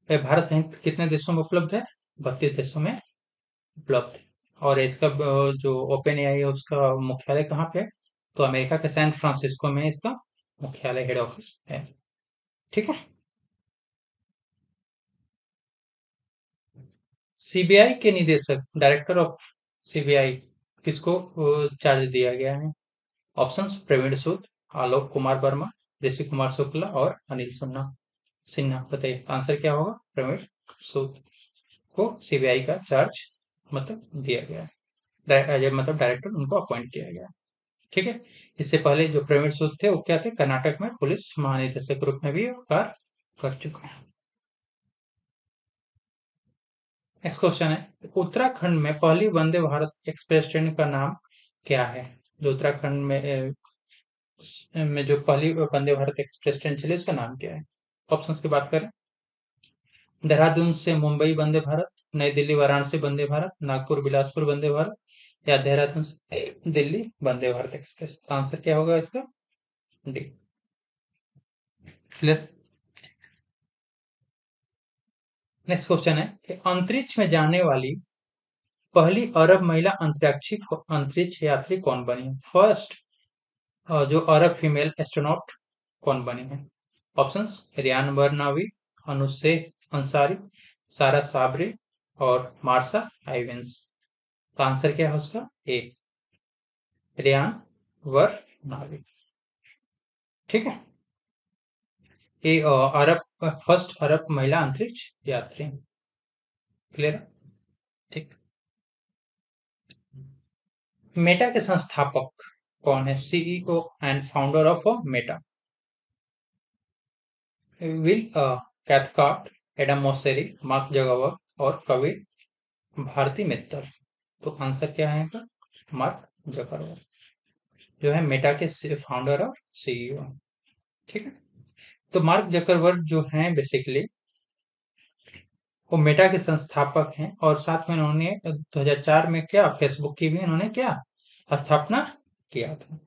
ये भारत सहित कितने देशों में उपलब्ध है? 32 देशों में उपलब्ध है। और इसका जो ओपन एआई है उसका मुख्यालय कहाँ पे है? तो अमेरिका के सैन फ्रांसिस्को में इसका मुख्यालय, हेड ऑफिस है। ठीक है। सीबीआई के निदेशक, डायरेक्टर ऑफ सीबीआई किसको चार्ज दिया गया है? ऑप्शंस, प्रवीण सूद, आलोक कुमार वर्मा, ऋषि कुमार शुक्ला और अनिल सिन्हा। सिन्हा बताइए आंसर क्या होगा? प्रवीण सूद को सीबीआई का चार्ज मतलब दिया गया है, मतलब डायरेक्टर उनको अपॉइंट किया गया। ठीक है। इससे पहले जो प्रवीण सूद थे वो क्या थे? कर्नाटक में पुलिस महानिदेशक के रूप में भी कार्य कर चुके हैं। नेक्स्ट क्वेश्चन है उत्तराखंड में पहली वंदे भारत एक्सप्रेस ट्रेन का नाम क्या है? जो उत्तराखंड में जो पहली वंदे भारत एक्सप्रेस ट्रेन चली उसका नाम क्या है? ऑप्शंस की बात करें, देहरादून से मुंबई वंदे भारत, नई दिल्ली वाराणसी वंदे भारत, नागपुर बिलासपुर वंदे भारत या देहरादून से दिल्ली वंदे भारत एक्सप्रेस। तो आंसर क्या होगा इसका? डी। क्लियर। नेक्स्ट क्वेश्चन है कि अंतरिक्ष में जाने वाली पहली अरब महिला अंतरिक्ष यात्री कौन बनी है? फर्स्ट जो अरब फीमेल एस्ट्रोनॉट कौन बनी है? ऑप्शंस: रियान बरनावी, अनुशेख अंसारी, सारा साबरी और मार्सा आइवेंस। तो आंसर क्या है उसका? ए, रियान बरनावी। ठीक है, ये अरब फर्स्ट अरब महिला अंतरिक्ष यात्री। क्लियर? ठीक। मेटा के संस्थापक कौन है? CEO and founder of Meta: will Cathcart, Adam Mosseri, mark Zuckerberg और कविर भारती मित्तल। तो आंसर क्या है इनका? मार्क जगरबर्ग, जो है मेटा के फाउंडर और सीईओ। ठीक है, तो मार्क जगरबर्ग जो हैं बेसिकली वो मेटा के संस्थापक हैं और साथ में उन्होंने 2004 में क्या फेसबुक की भी उन्होंने क्या स्थापना किया था।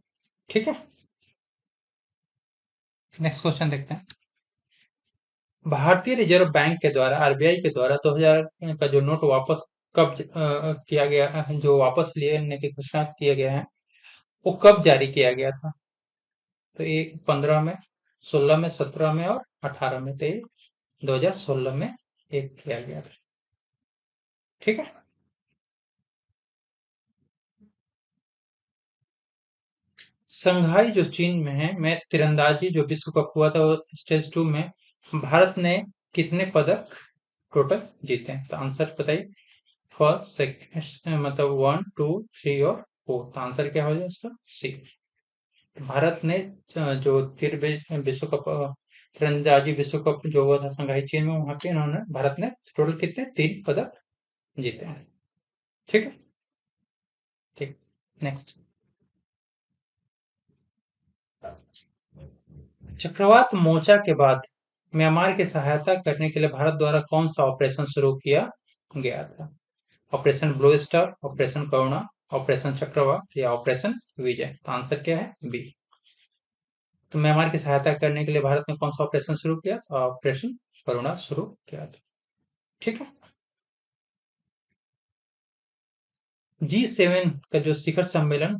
ठीक है, नेक्स्ट क्वेश्चन देखते हैं। भारतीय रिजर्व बैंक के द्वारा आरबीआई के द्वारा 2000 का जो नोट वापस कब किया गया, जो वापस लेने की घोषणा किया गया है, वो कब जारी किया गया था? तो ये 15 में, 16 में, 17 में और 18 में। तो ये 2016 में एक किया गया था। ठीक है, शंघाई जो चीन में है में तीरंदाजी जो विश्व कप हुआ था वो स्टेज 2 में भारत ने कितने पदक टोटल जीते हैं? तो आंसर बताइए। फर्स्ट, सेकंड, मतलब 1, 2, 3 और 4। तो आंसर क्या हो जाए इसका? सी। भारत ने जो विश्व कप तीरंदाजी विश्व कप जो हुआ था शंघाई चीन में, वहां पे इन्होंने भारत ने टोटल कितने 3 पदक जीते हैं। ठीक है, ठीक। नेक्स्ट, चक्रवात मोर्चा के बाद म्यांमार की सहायता करने के लिए भारत द्वारा कौन सा ऑपरेशन शुरू किया गया था? ऑपरेशन ब्लू स्टार, ऑपरेशन करुणा, ऑपरेशन चक्रवात या ऑपरेशन विजय। तो आंसर क्या है? बी। तो म्यांमार की सहायता करने के लिए भारत ने कौन सा ऑपरेशन शुरू किया? तो ऑपरेशन करुणा शुरू किया था। ठीक है, G7 का जो शिखर सम्मेलन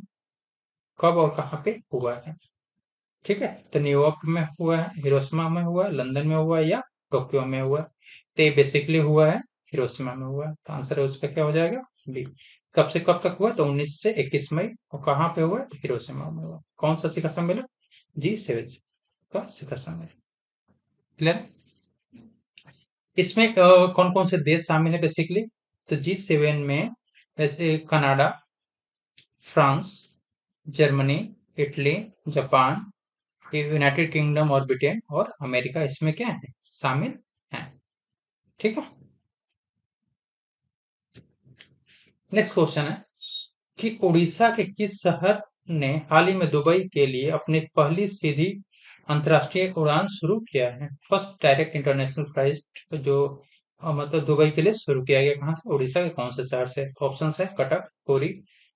कब और कहाँ पे हुआ है? ठीक है, तो न्यूयॉर्क में हुआ है, हिरोशिमा में हुआ है, लंदन में हुआ है या टोक्यो में हुआ है? तो ये बेसिकली हुआ है हिरोशिमा में हुआ है। तो आंसर है उसका क्या हो जाएगा? बी। कब से कब तक हुआ? तो 19 से 21 मई। और कहाँ पे हुआ? तो हिरोशिमा में हुआ। कौन सा शिखर सम्मेलन? G7 का शिखर सम्मेलन। क्लियर? इसमें कौन कौन से देश शामिल है बेसिकली? तो G7 में जैसे Canada, France, Germany, Italy, Japan, United kingdom और ब्रिटेन और अमेरिका इसमें क्या है? शामिल है। ठीक है, नेक्स्ट क्वेश्चन है कि उड़ीसा के किस शहर ने हाल ही में दुबई के लिए अपनी पहली सीधी अंतर्राष्ट्रीय उड़ान शुरू किया है? फर्स्ट डायरेक्ट इंटरनेशनल फ्लाइट जो मतलब दुबई के लिए शुरू किया गया, कहाँ से? उड़ीसा के कौन से शहर से? ऑप्शन है कटक, पुरी,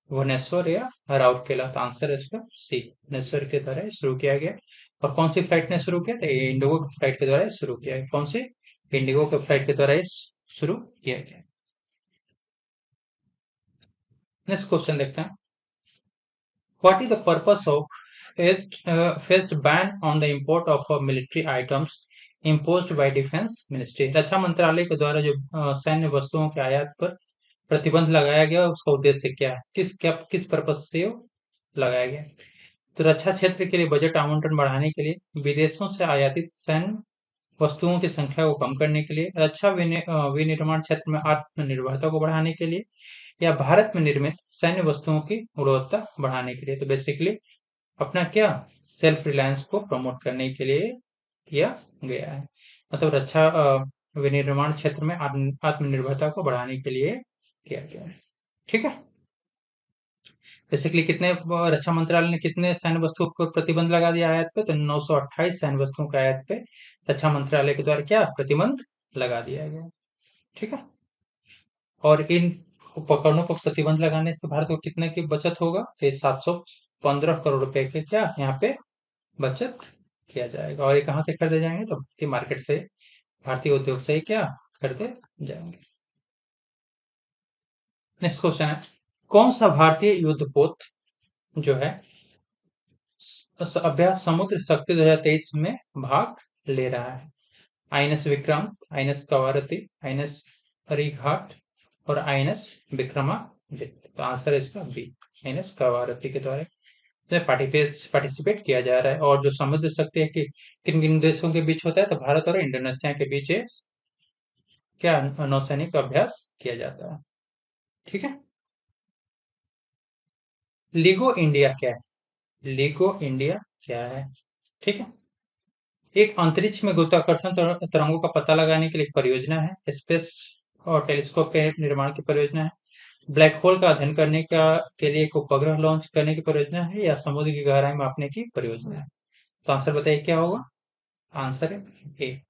भुवनेश्वर या राउरकेला। तो आंसर है इसका सी, भुवनेश्वर के द्वारा शुरू किया गया। और कौन सी फ्लाइट ने शुरू किया था? ये इंडिगो की फ्लाइट के द्वारा शुरू किया गया। कौन सी? इंडिगो के फ्लाइट के द्वारा शुरू किया गया। नेक्स्ट क्वेश्चन देखते हैं। What is the purpose of first ban on the import of military items imposed by Defense Ministry? रक्षा मंत्रालय के द्वारा जो सैन्य वस्तुओं के आयात पर प्रतिबंध लगाया गया उसका उद्देश्य क्या है? किस पर्पज से वो लगाया गया? तो रक्षा क्षेत्र के लिए बजट आवंटन बढ़ाने के लिए, विदेशों से आयातित सैन्य वस्तुओं की संख्या को कम करने के लिए, रक्षा विनिर्माण क्षेत्र में आत्मनिर्भरता को बढ़ाने के लिए या भारत में निर्मित सैन्य वस्तुओं की गुणवत्ता बढ़ाने के लिए। तो बेसिकली अपना क्या सेल्फ रिलायंस को प्रमोट करने के लिए किया गया है। मतलब रक्षा विनिर्माण क्षेत्र में आत्मनिर्भरता को बढ़ाने के लिए किया गया है। ठीक है, बेसिकली कितने रक्षा मंत्रालय ने कितने सैन्य वस्तुओं पर प्रतिबंध लगा दिया आयात पे? तो 928 सैन्य वस्तुओं के आयात पे रक्षा मंत्रालय के द्वारा क्या प्रतिबंध लगा दिया गया। ठीक है, और इन उपकरणों पर प्रतिबंध लगाने से भारत को कितने की बचत होगा? तो 715 करोड़ रुपए के क्या यहाँ पे बचत किया जाएगा। और ये कहाँ से खरीदे जाएंगे? तो भारतीय मार्केट से, भारतीय उद्योग से ही क्या खरीदे जाएंगे। नेक्स्ट क्वेश्चन है, कौन सा भारतीय युद्धपोत जो है अभ्यास समुद्र शक्ति 2023 में भाग ले रहा है? INS Vikrant, INS Kavaratti, INS Harighat और आईएनएस विक्रमादित्य। तो आंसर है इसका बी, आईएनएस कवारती के द्वारा पार्टिसिपेट किया जा रहा है। और जो समुद्र शक्ति है कि किन किन देशों के बीच होता है? तो भारत और इंडोनेशिया के बीच क्या नौसैनिक अभ्यास किया जाता है। ठीक है। लिगो इंडिया क्या है? लिगो इंडिया क्या है? ठीक है। एक अंतरिक्ष में गुरुत्वाकर्षण तरंगों का पता लगाने के लिए एक परियोजना है। स्पेस और टेलीस्कोप के निर्माण की परियोजना है। ब्लैक होल का अध्ययन करने का के लिए एक उपग्रह लॉन्च करने की परियोजना है, या समुद्र की गहराई मापने की परियोजना है? तो आंसर बताइए क्या होगा? आंसर है ए,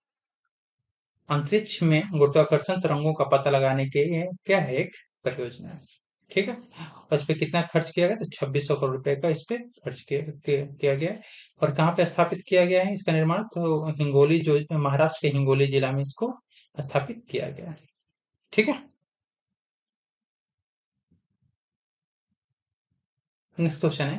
अंतरिक्ष में गुरुत्वाकर्षण तरंगों का पता लगाने के लिए क्या है, एक परियोजना है। ठीक है। और इस पे कितना खर्च किया गया? तो 2600 करोड़ रुपए का इस पे खर्च किया गया है। और कहाँ पे स्थापित किया गया है इसका निर्माण? तो हिंगोली, जो महाराष्ट्र के हिंगोली जिला में इसको स्थापित किया गया है। ठीक है। नेक्स्ट क्वेश्चन है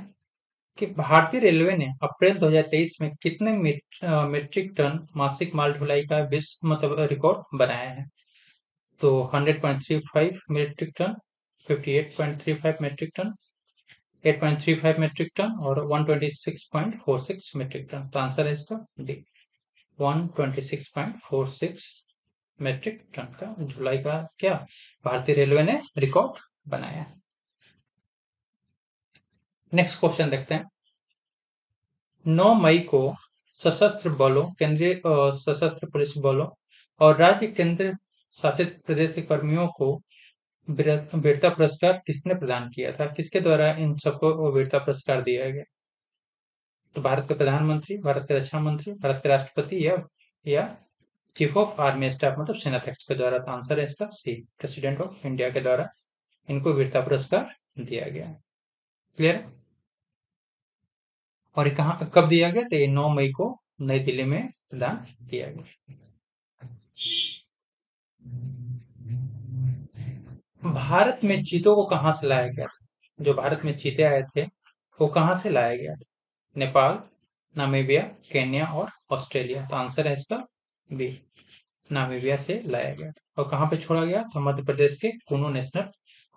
कि भारतीय रेलवे ने अप्रैल 2023 में कितने मीट्रिक टन मासिक माल ढुलाई का विश्व मतलब रिकॉर्ड बनाया है? तो 100.35 metric ton, 58.35 metric ton, 8.35 metric ton और 126.46 मीट्रिक टन। तो आंसर है इसका डी, 126.46 मीट्रिक टन का जुलाई का क्या भारतीय रेलवे ने रिकॉर्ड बनाया है। नेक्स्ट क्वेश्चन देखते हैं। 9 मई को सशस्त्र बलों, केंद्रीय सशस्त्र पुलिस बलों और राज्य केंद्र शासित प्रदेश के कर्मियों को वीरता पुरस्कार किसने प्रदान किया था? किसके द्वारा इन सबको वीरता पुरस्कार दिया गया? तो भारत के प्रधानमंत्री, भारत के रक्षा मंत्री, भारत के राष्ट्रपति, या चीफ ऑफ आर्मी स्टाफ मतलब सेनाध्यक्ष के द्वारा? तो आंसर है इसका सी, प्रेसिडेंट ऑफ इंडिया के द्वारा इनको वीरता पुरस्कार दिया गया है। क्लियर? और ये कहाँ कब दिया गया? तो ये 9 मई को नई दिल्ली में प्रदान किया गया। भारत में चीतों को कहाँ से लाया गया था? जो भारत में चीते आए थे वो कहाँ से लाया गया था? नेपाल, नामीबिया, केन्या और ऑस्ट्रेलिया। तो आंसर है इसका बी, नामीबिया से लाया गया था। और कहाँ पे छोड़ा गया? तो मध्य प्रदेश के कुनो नेशनल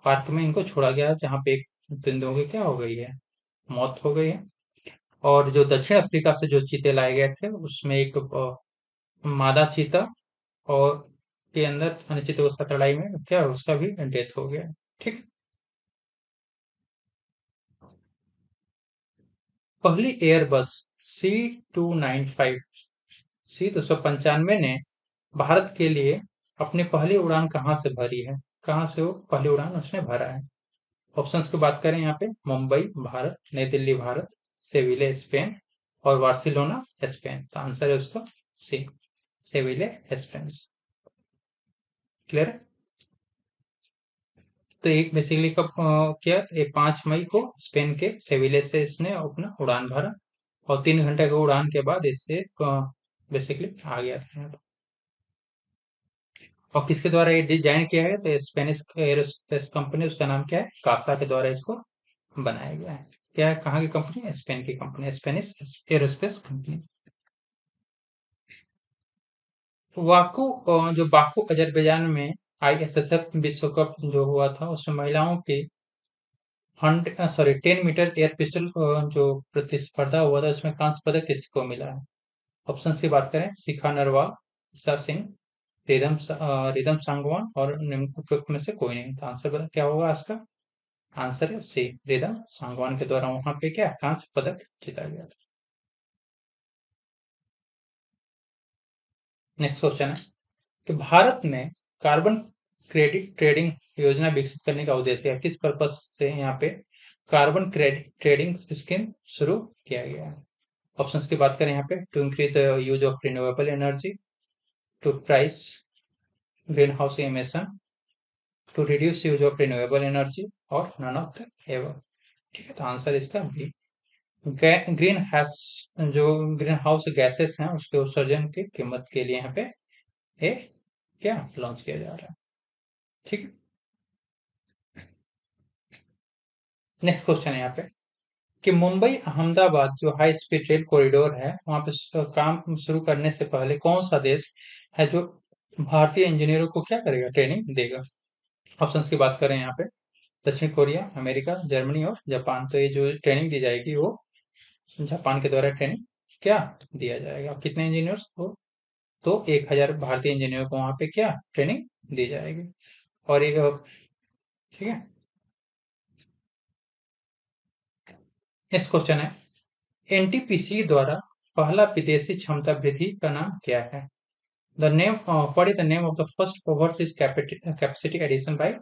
पार्क में इनको छोड़ा गया, जहाँ पे एक तेंदुओं की क्या हो गई है, मौत हो गई है। और जो दक्षिण अफ्रीका से जो चीते लाए गए थे उसमें एक मादा चीता और के अंदर अनिश्चित अवस्था लड़ाई में क्या उसका भी डेथ हो गया। ठीक है। पहली एयरबस C295 C295 ने भारत के लिए अपनी पहली उड़ान कहाँ से भरी है? कहाँ से वो पहली उड़ान उसने भरा है? ऑप्शंस की बात करें यहाँ पे, मुंबई भारत, नई दिल्ली भारत, सेविले स्पेन और बार्सिलोना स्पेन। तो आंसर है उसका सी, सेविले स्पेन। क्लियर? तो एक बेसिकली कब किया? ये 5 मई को स्पेन के सेविले से इसने अपना उड़ान भरा और 3 घंटे की उड़ान के बाद इससे बेसिकली आ गया था। और किसके द्वारा ये डिजाइन किया है? तो स्पेनिश एरोस्पेस कंपनी, उसका नाम क्या है? कासा के द्वारा इसको बनाया गया है। क्या है, कहाँ की कंपनी है? स्पेन की कंपनी, स्पेनिश एरोस्पेस कंपनी। जो बाकू अजरबैजान में ISSF विश्व कप जो हुआ था उसमें महिलाओं की 10 मीटर एयर पिस्टल जो प्रतिस्पर्धा हुआ था उसमें कांस्य पदक किसको मिला है? ऑप्शन की बात करें, शिखा नरवाल, ईशा सिंह, रिदम सांगवान और निम्नलिखित में से कोई नहीं। तो आंसर क्या होगा इसका? आंसर है सी, रिदम सांगवान के द्वारा वहां पे क्या कांस्य पदक जीता गया था। नेक्स्ट क्वेश्चन है कि भारत में कार्बन क्रेडिट ट्रेडिंग योजना विकसित करने का उद्देश्य है? किस पर्पज से यहाँ पे कार्बन क्रेडिट ट्रेडिंग स्कीम शुरू किया गया है? ऑप्शंस की बात करें यहाँ पे, to increase the use of renewable energy, to price green house emission, to reduce use of renewable energy और नन ऑफ द एबव। ठीक है। तो आंसर इसका बी, ग्रीन हाउस जो ग्रीन हाउस गैसेस हैं उसके उत्सर्जन की कीमत के लिए यहाँ पे ये क्या लॉन्च किया जा रहा है। ठीक है। नेक्स्ट क्वेश्चन है यहाँ पे कि मुंबई अहमदाबाद जो हाई स्पीड रेल कॉरिडोर है वहां पे काम शुरू करने से पहले कौन सा देश है जो भारतीय इंजीनियरों को क्या करेगा, ट्रेनिंग देगा। ऑप्शंस की बात करें यहाँ पे, दक्षिण कोरिया, अमेरिका, जर्मनी और जापान। तो ये जो ट्रेनिंग दी जाएगी वो जापान के द्वारा ट्रेनिंग क्या दिया जाएगा। कितने इंजीनियर्स को, तो 1000 भारतीय इंजीनियर को वहां पे क्या ट्रेनिंग दी जाएगी। और एक ठीक है। नेक्स्ट क्वेश्चन है एनटीपीसी द्वारा पहला विदेशी क्षमता वृद्धि का नाम क्या है। The name what is the name of the first overseas capacity addition by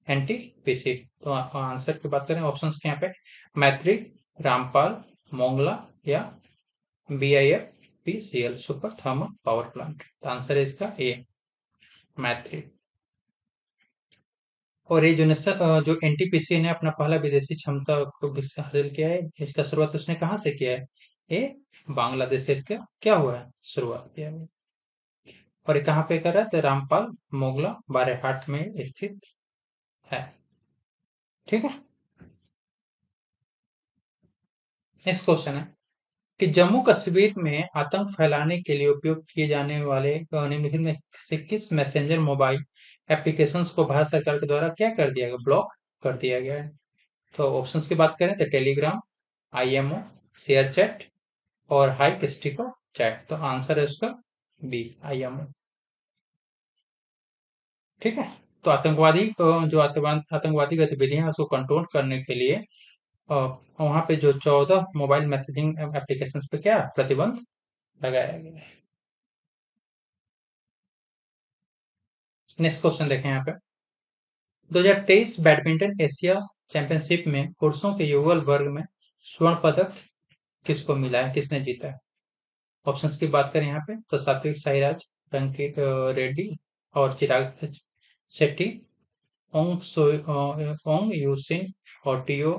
NTPC. तो आंसर की बात करें ऑप्शंस के यहाँ पे, मैत्री, रामपाल, मोंगला या बीआईएफपीसीएल सुपर थर्मल पावर प्लांट। तो आंसर है इसका ए, मैत्री। और ये जो एनटीपीसी ने अपना पहला विदेशी क्षमता को हासिल किया है, इसका शुरुआत उसने कहाँ से किया है, ये बांग्लादेश से इसका क्या हुआ है, शुरुआत किया है। और ये कहाँ पे कर रहा है, तो रामपाल मोगला बारेहाट में स्थित है। ठीक है। नेक्स्ट क्वेश्चन है कि जम्मू कश्मीर में आतंक फैलाने के लिए उपयोग किए जाने वाले निम्नलिखित में से किस मैसेंजर मोबाइल एप्लीकेशंस को भारत सरकार के द्वारा क्या कर दिया गया, ब्लॉक कर दिया गया है। तो ऑप्शंस की बात करें तो टेलीग्राम, आईएमओ, शेयर चैट और हाई स्टिकर चैट। तो आंसर है उसका बी, आईएमओ। ठीक है। तो आतंकवादी गतिविधियां उसको कंट्रोल करने के लिए वहां पे जो 14 मोबाइल मैसेजिंग एप्लीकेशंस पे क्या प्रतिबंध लगाया गया है। नेक्स्ट क्वेश्चन देखें यहाँ पे, 2023 बैडमिंटन एशिया चैंपियनशिप में पुरुषों के युगल वर्ग में स्वर्ण पदक किसको मिला है, किसने जीता है। ऑप्शंस की बात करें यहाँ पे तो सात्विक साईराज, रंकित रेड्डी और चिराग शेट्टी, ओंग यूसिन और टीओ,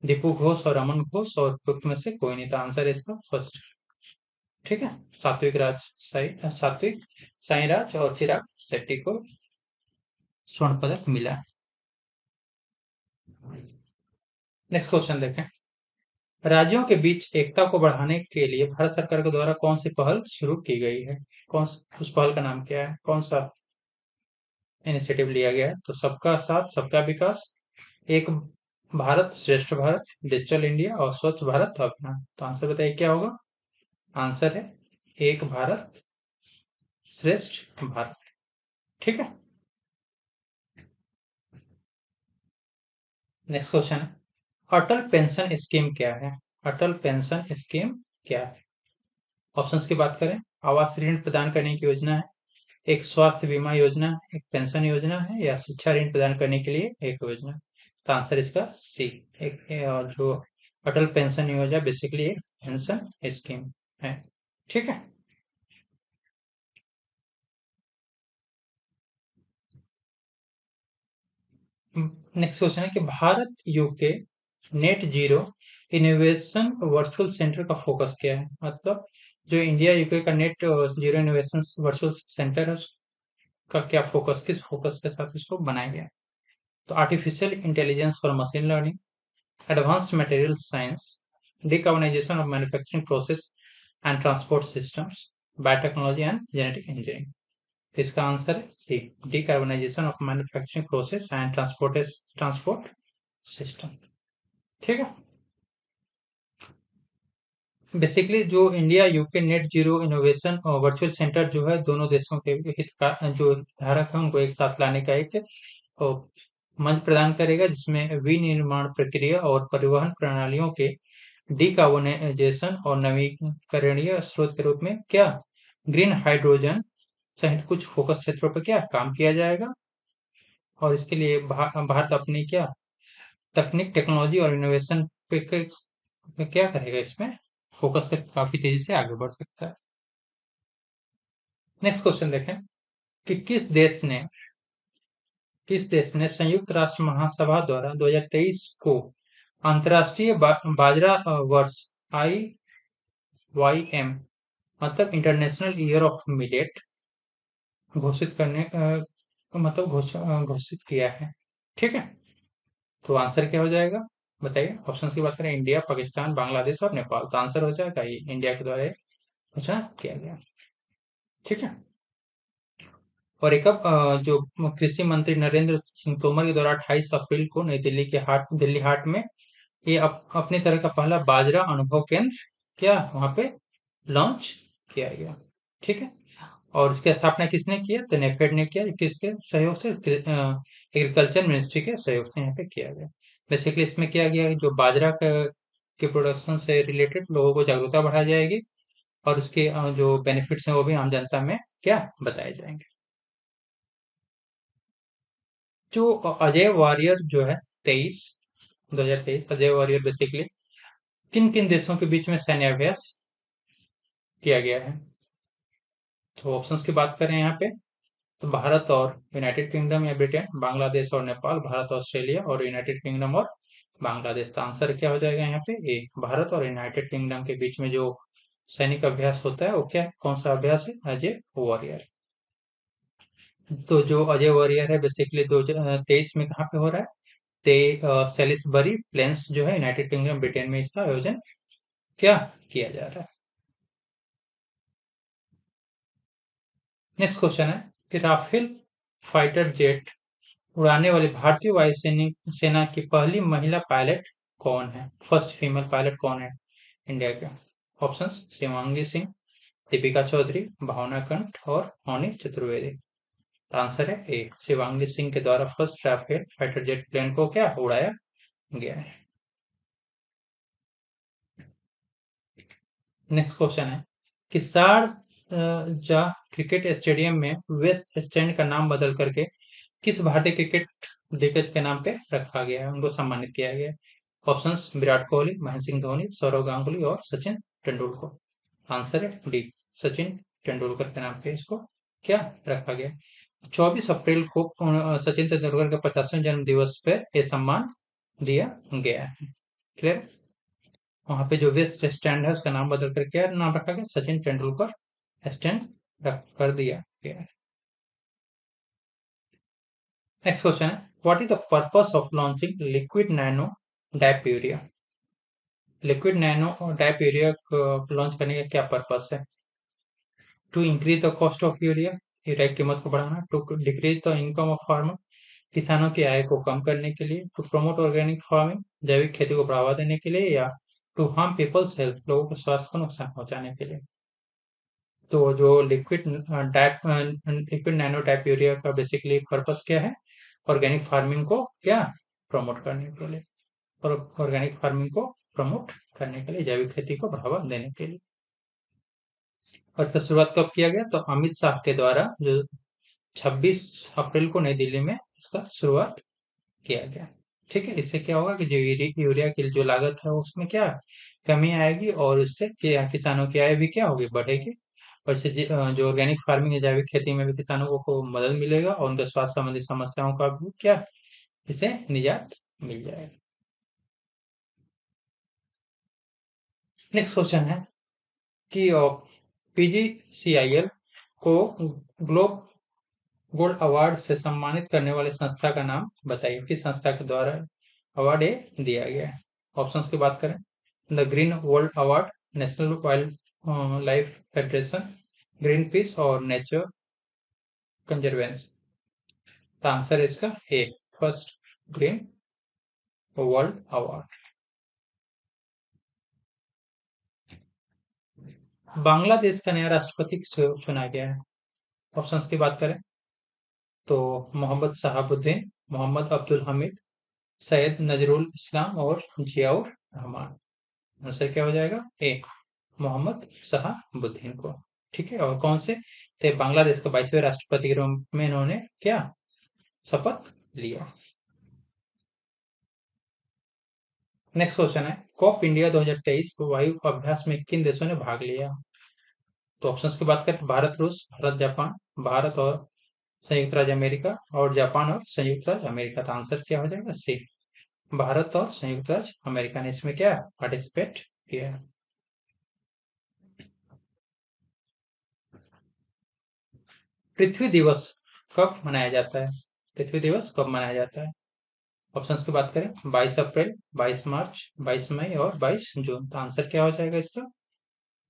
दीपू घोष और अमन घोष और उपयुक्त में से कोई नहीं। था आंसर है इसका फर्स्ट। ठीक है। सात्विक साईराज और चिराग शेट्टी को स्वर्ण पदक मिला। नेक्स्ट क्वेश्चन देखें, राज्यों के बीच एकता को बढ़ाने के लिए भारत सरकार के द्वारा कौन सी पहल शुरू की गई है। उस पहल का नाम क्या है, कौन सा इनिशिएटिव लिया गया है। तो सबका साथ सबका विकास, एक भारत श्रेष्ठ भारत, डिजिटल इंडिया और स्वच्छ भारत अभियान। तो आंसर बताइए क्या होगा। आंसर है एक भारत श्रेष्ठ भारत। ठीक है। नेक्स्ट क्वेश्चन है अटल पेंशन स्कीम क्या है। अटल पेंशन स्कीम क्या है। ऑप्शंस की बात करें, आवास ऋण प्रदान करने की योजना है, एक स्वास्थ्य बीमा योजना, एक पेंशन योजना है या शिक्षा ऋण प्रदान करने के लिए एक योजना। तो आंसर इसका सी, और जो अटल पेंशन योजना बेसिकली एक पेंशन स्कीम है। ठीक है। नेक्स्ट क्वेश्चन है कि Bharat UK net zero innovation virtual centre का फोकस क्या है। मतलब जो इंडिया यूके का net zero innovation virtual centre है उसका क्या फोकस, किस फोकस के साथ इसको बनाया गया है। तो artificial intelligence for machine learning, advanced material science, decarbonization of manufacturing process and transport systems, biotechnology and genetic engineering। इसका आंसर है C, decarbonisation of manufacturing process and transport system. ठीक है। बेसिकली जो India UK net zero innovation virtual centre जो है दोनों देशों के हित का जो धारक है उनको एक साथ लाने का एक मंच प्रदान करेगा, जिसमें विनिर्माण प्रक्रिया और परिवहन प्रणालियों के डिकार्बोनाइजेशन और नवीकरणीय स्रोत के रूप में क्या ग्रीन हाइड्रोजन सहित कुछ फोकस क्षेत्रों पर क्या काम किया जाएगा। और इसके लिए भारत अपनी क्या तकनीक टेक्नोलॉजी और इनोवेशन पे क्या करेगा, इसमें फोकस कर काफी तेजी से आगे बढ़ सकता है। नेक्स्ट क्वेश्चन देखें कि किस देश ने संयुक्त राष्ट्र महासभा द्वारा 2023 को अंतर्राष्ट्रीय बाजरा वर्ष, IYM, मतलब इंटरनेशनल ईयर ऑफ मिलेट, घोषित करने मतलब घोषित किया है। ठीक है, तो आंसर क्या हो जाएगा बताइए। ऑप्शंस की बात करें, इंडिया, पाकिस्तान, बांग्लादेश और नेपाल, तो आंसर हो जाएगा ये इंडिया के द्वारा ये घोषणा किया गया। ठीक है, और एक अब जो कृषि मंत्री नरेंद्र सिंह तोमर के द्वारा 28 अप्रैल को नई दिल्ली के दिल्ली हाट में ये अपनी तरह का पहला बाजरा अनुभव केंद्र क्या वहां पे लॉन्च किया गया। ठीक है, और इसकी स्थापना किसने किया, तो नेफेड ने किया, किसके सहयोग से, एग्रीकल्चर मिनिस्ट्री के सहयोग से यहाँ पे किया गया। बेसिकली इसमें किया गया जो बाजरा के प्रोडक्शन से रिलेटेड लोगों को जागरूकता बढ़ाई जाएगी, और उसके जो बेनिफिट्स हैं वो भी आम जनता में क्या बताए जाएंगे। जो अजय वॉरियर जो है 2023 अजय वॉरियर बेसिकली किन किन देशों के बीच में सैन्य अभ्यास किया गया है, तो ऑप्शंस की बात करें यहाँ पे, तो भारत और यूनाइटेड किंगडम या ब्रिटेन, बांग्लादेश और नेपाल, भारत ऑस्ट्रेलिया और यूनाइटेड किंगडम और बांग्लादेश, का आंसर क्या हो जाएगा यहाँ पे ए, भारत और यूनाइटेड किंगडम के बीच में जो सैनिक अभ्यास होता है वो क्या कौन सा अभ्यास है, अजय वॉरियर। तो जो अजय वॉरियर है बेसिकली 2023 में कहाँ पे हो रहा है, सेलिसबरी प्लेन्स जो है यूनाइटेड किंगडम ब्रिटेन में इसका आयोजन क्या किया जा रहा है। नेक्स्ट क्वेश्चन है कि राफेल फाइटर जेट उड़ाने वाली भारतीय सेना की पहली महिला पायलट कौन है, फर्स्ट फीमेल पायलट कौन है इंडिया के। ऑप्शंस, शिवांगी सिंह, दीपिका चौधरी, भावना कंठ और मौनी चतुर्वेदी, आंसर है ए, शिवांगी सिंह के द्वारा first Rafale fighter jet plane को क्या उड़ाया गया है। नेक्स्ट क्वेश्चन है कि शारजाह क्रिकेट स्टेडियम में वेस्ट स्टैंड का नाम बदल करके किस भारतीय क्रिकेट दिग्गज के नाम पे रखा गया है, उनको सम्मानित किया गया है। ऑप्शंस, विराट कोहली, महेंद्र सिंह धोनी, सौरव गांगुली और सचिन तेंदुलकर, आंसर है डी, सचिन तेंदुलकर के नाम पे इसको क्या रखा गया। 24 अप्रैल को सचिन तेंदुलकर के 50वें जन्म दिवस पे ये सम्मान दिया गया है। क्लियर, वहां पे जो वेस्ट स्टैंड है उसका नाम बदल कर क्या नाम रखा गया, सचिन तेंदुलकर स्टैंड रख कर दिया गया है। नेक्स्ट क्वेश्चन है, what is the purpose of launching liquid nano DAP urea. Liquid nano DAP urea को लॉन्च करने का क्या पर्पस है, to increase the cost of urea, urea की कीमत को बढ़ाना, to decrease the income of farmer, किसानों की आय को कम करने के लिए, टू प्रमोट ऑर्गेनिक फार्मिंग, जैविक खेती को बढ़ावा देने के लिए, या टू हार्म पीपल्स हेल्थ, लोगों के स्वास्थ्य को नुकसान पहुंचाने के लिए। तो जो लिक्विड नैनो डैप यूरिया का बेसिकली पर्पस क्या है, ऑर्गेनिक फार्मिंग को क्या प्रमोट करने के लिए, और ऑर्गेनिक फार्मिंग को प्रमोट करने के लिए, जैविक खेती को बढ़ावा देने के लिए। और इसका शुरुआत कब किया गया, तो अमित शाह के द्वारा जो 26 अप्रैल को नई दिल्ली में इसका शुरुआत किया गया। ठीक है, इससे क्या होगा कि जो यूरिया की जो लागत है उसमें क्या कमी आएगी, और इससे किसानों की आय भी क्या होगी, बढ़ेगी। और इससे जो ऑर्गेनिक फार्मिंग है, जैविक खेती में भी किसानों को मदद मिलेगा, और उनके स्वास्थ्य संबंधी समस्याओं का भी क्या इसे निजात मिल जाएगा। नेक्स्ट क्वेश्चन है कि PGCIL को ग्लोब गोल्ड अवार्ड से सम्मानित करने वाली संस्था का नाम बताइए, किस संस्था के द्वारा अवार्ड ये दिया गया है। ऑप्शंस की बात करें, the green world award, national wildlife federation, Greenpeace और नेचर कंजर्वेंसी, तो आंसर है इसका A, first green world award. Bangladesh का नया राष्ट्रपति चुना गया है। ऑप्शंस की बात करें, तो मोहम्मद शहाबुद्दीन, मोहम्मद अब्दुल हमीद, सैयद नजरुल इस्लाम और जियाउर रहमान, आंसर क्या हो जाएगा ए, मोहम्मद शहाबुद्दीन को। ठीक है, और कौन से थे, बांग्लादेश के 22वें राष्ट्रपति के रूप में इन्होंने क्या शपथ लिया। नेक्स्ट क्वेश्चन है, कॉप इंडिया 2023 वायु अभ्यास में किन देशों ने भाग लिया, तो ऑप्शंस की बात करें, भारत रूस, भारत जापान, भारत और संयुक्त राज्य अमेरिका, और जापान और संयुक्त राज्य अमेरिका, का आंसर क्या हो जाएगा सी, भारत और संयुक्त राज्य अमेरिका ने इसमें क्या पार्टिसिपेट किया है। पृथ्वी दिवस कब मनाया जाता है? पृथ्वी दिवस कब मनाया जाता है? ऑप्शंस की बात करें 22 अप्रैल, 22 मार्च, 22 मई और 22 जून। तो आंसर क्या हो जाएगा इसका?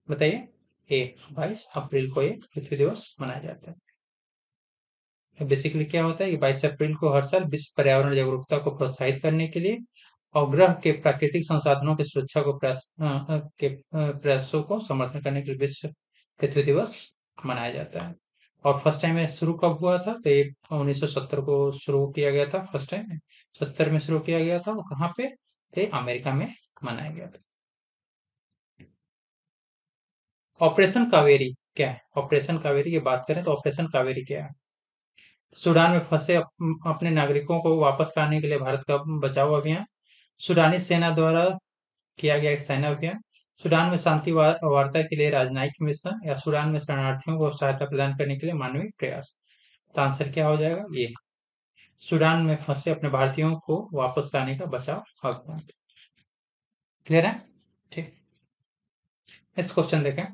बताइए। ए 22 अप्रैल को ये पृथ्वी दिवस मनाया जाता है। बेसिकली क्या होता है कि 22 अप्रैल को हर साल विश्व पर्यावरण जागरूकता को प्रोत्साहित करने के लिए और ग्रह के प्राकृतिक संसाधनों की सुरक्षा को प्रयासों को समर्थन करने के लिए विश्व पृथ्वी दिवस मनाया जाता है। और फर्स्ट टाइम ये शुरू कब हुआ था? तो ये 1970 को शुरू किया गया था। फर्स्ट टाइम 70 में शुरू किया गया था। वो कहाँ पे? ये अमेरिका में मनाया गया था। ऑपरेशन कावेरी क्या है? ऑपरेशन कावेरी की बात करें तो ऑपरेशन कावेरी क्या है? सूडान में फंसे अपने नागरिकों को वापस लाने के लिए भारत का बचाव अभियान, सूडानी सेना द्वारा किया गया एक सेना अभियान, सूडान में शांति वार्ता के लिए राजनयिक मिशन या सूडान में शरणार्थियों को सहायता प्रदान करने के लिए मानवीय प्रयास। तो आंसर क्या हो जाएगा? ये सूडान में फंसे अपने भारतीयों को वापस लाने का बचाव अभियान। क्लियर है? ठीक। नेक्स्ट क्वेश्चन देखें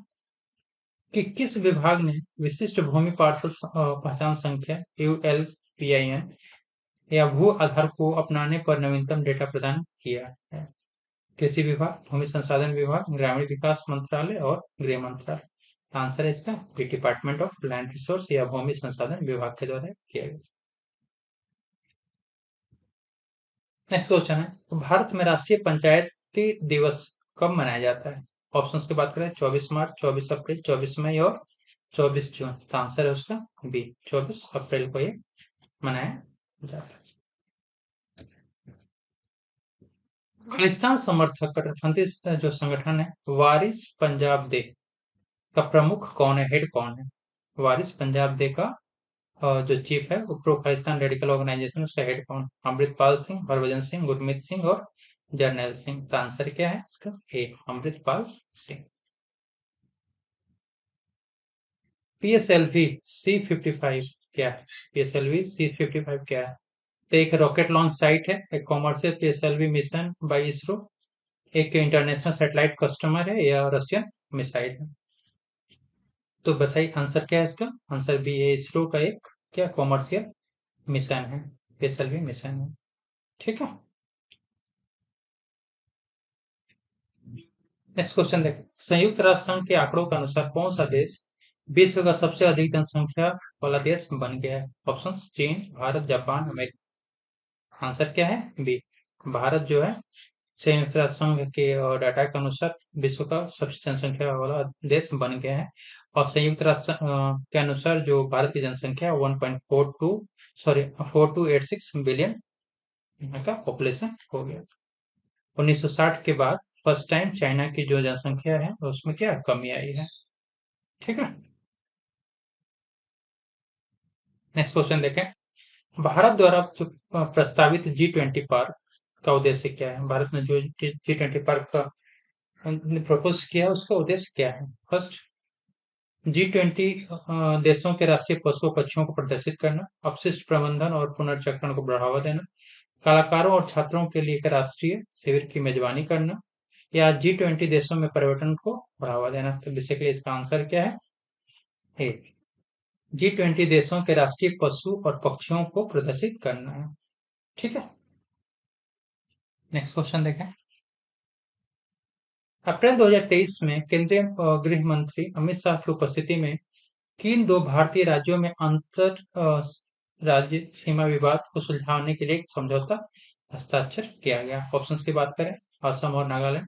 कि किस विभाग ने विशिष्ट भूमि पार्षद पहचान संख्या ULPIN या भू आधार को अपनाने पर नवीनतम डेटा प्रदान किया है? कृषि विभाग, भूमि संसाधन विभाग, ग्रामीण विकास मंत्रालय और गृह मंत्रालय। आंसर है इसका डिपार्टमेंट ऑफ लैंड रिसोर्स या भूमि संसाधन विभाग के द्वारा किया गया। नेक्स्ट क्वेश्चन है तो भारत में राष्ट्रीय पंचायती दिवस कब मनाया जाता है? ऑप्शंस की बात करें 24 मार्च, 24 अप्रैल, 24 मई और 24 जून। तो आंसर है उसका बी 24 अप्रैल को ये मनाया जाता है। खालिस्तान समर्थक कट्टरपंथी जो संगठन है वारिस पंजाब दे का प्रमुख कौन है? हेड कौन है? वारिस पंजाब दे का जो चीफ है वो प्रो खालिस्तान रेडिकल ऑर्गेनाइजेशन उसका हेड कौन? अमृतपाल सिंह, हरभजन सिंह, गुरमीत सिंह और जर्नैल सिंह। तो आंसर क्या है इसका? ए अमृतपाल सिंह। PSLV C55 क्या है? PSLV C55 क्या है? तो एक रॉकेट लॉन्च साइट है, एक commercial PSLV mission by ISRO, एक इंटरनेशनल सैटेलाइट कस्टमर है या रशियन मिसाइल है। तो बताइए आंसर क्या है इसका? आंसर बी है इसरो का एक क्या कॉमर्शियल मिशन है, PSLV मिशन है। ठीक है। नेक्स्ट क्वेश्चन देखें संयुक्त राष्ट्र संघ के आंकड़ों के अनुसार कौन सा देश विश्व का सबसे अधिक जनसंख्या वाला देश बन गया है? ऑप्शन चीन, भारत, जापान, अमेरिका। आंसर क्या है? बी भारत जो है संयुक्त राष्ट्र संघ के डाटा के अनुसार विश्व का सबसे जनसंख्या वाला देश बन गया है। और संयुक्त राष्ट्र के अनुसार जो भारत की जनसंख्या 1.42 सॉरी 4286 बिलियन का पॉपुलेशन हो गया। 1960 के बाद फर्स्ट टाइम चाइना की जो जनसंख्या है उसमें क्या कमी आई है। ठीक है। नेक्स्ट क्वेश्चन देखें भारत द्वारा जो प्रस्तावित G20 पार्क का उद्देश्य क्या है? भारत ने जो G20 पार्क का प्रपोज किया है उसका उद्देश्य क्या है? फर्स्ट G20 देशों के राष्ट्रीय पशुओं पक्षियों को प्रदर्शित करना, अपशिष्ट प्रबंधन और पुनर्चक्रण को बढ़ावा देना, कलाकारों और छात्रों के लिए एक राष्ट्रीय शिविर की मेजबानी करना या G20 देशों में पर्यटन को बढ़ावा देना। तो बेसिकली इसका आंसर क्या है? ए G20 देशों के राष्ट्रीय पशु और पक्षियों को प्रदर्शित करना है। ठीक है। नेक्स्ट क्वेश्चन देखें अप्रैल 2023 में केंद्रीय गृह मंत्री अमित शाह की उपस्थिति में किन दो भारतीय राज्यों में अंतर राज्य सीमा विवाद को सुलझाने के लिए एक समझौता हस्ताक्षर किया गया? ऑप्शंस की बात करें असम और नागालैंड,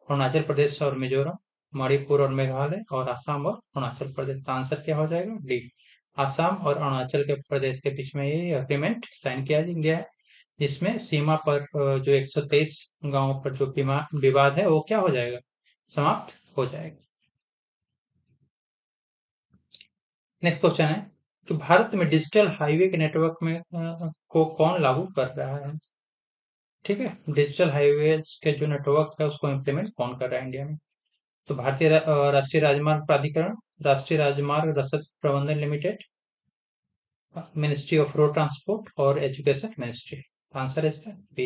अरुणाचल प्रदेश और मिजोरम, मणिपुर और मेघालय और असम और अरुणाचल प्रदेश। का आंसर क्या हो जाएगा? डी असम और अरुणाचल के प्रदेश के बीच में ये अग्रीमेंट साइन किया गया है जिसमें सीमा पर जो 123 गांवों पर जो विवाद है वो क्या हो जाएगा? समाप्त हो जाएगा। नेक्स्ट क्वेश्चन है कि भारत में डिजिटल हाईवे के नेटवर्क में को कौन लागू कर रहा है? ठीक है। डिजिटल हाईवे के जो नेटवर्क है उसको इम्प्लीमेंट कौन कर रहा है इंडिया में? तो भारतीय राष्ट्रीय राजमार्ग प्राधिकरण, राष्ट्रीय राजमार्ग रसद प्रबंधन limited, ministry of road transport और एजुकेशन मिनिस्ट्री। आंसर है इसका B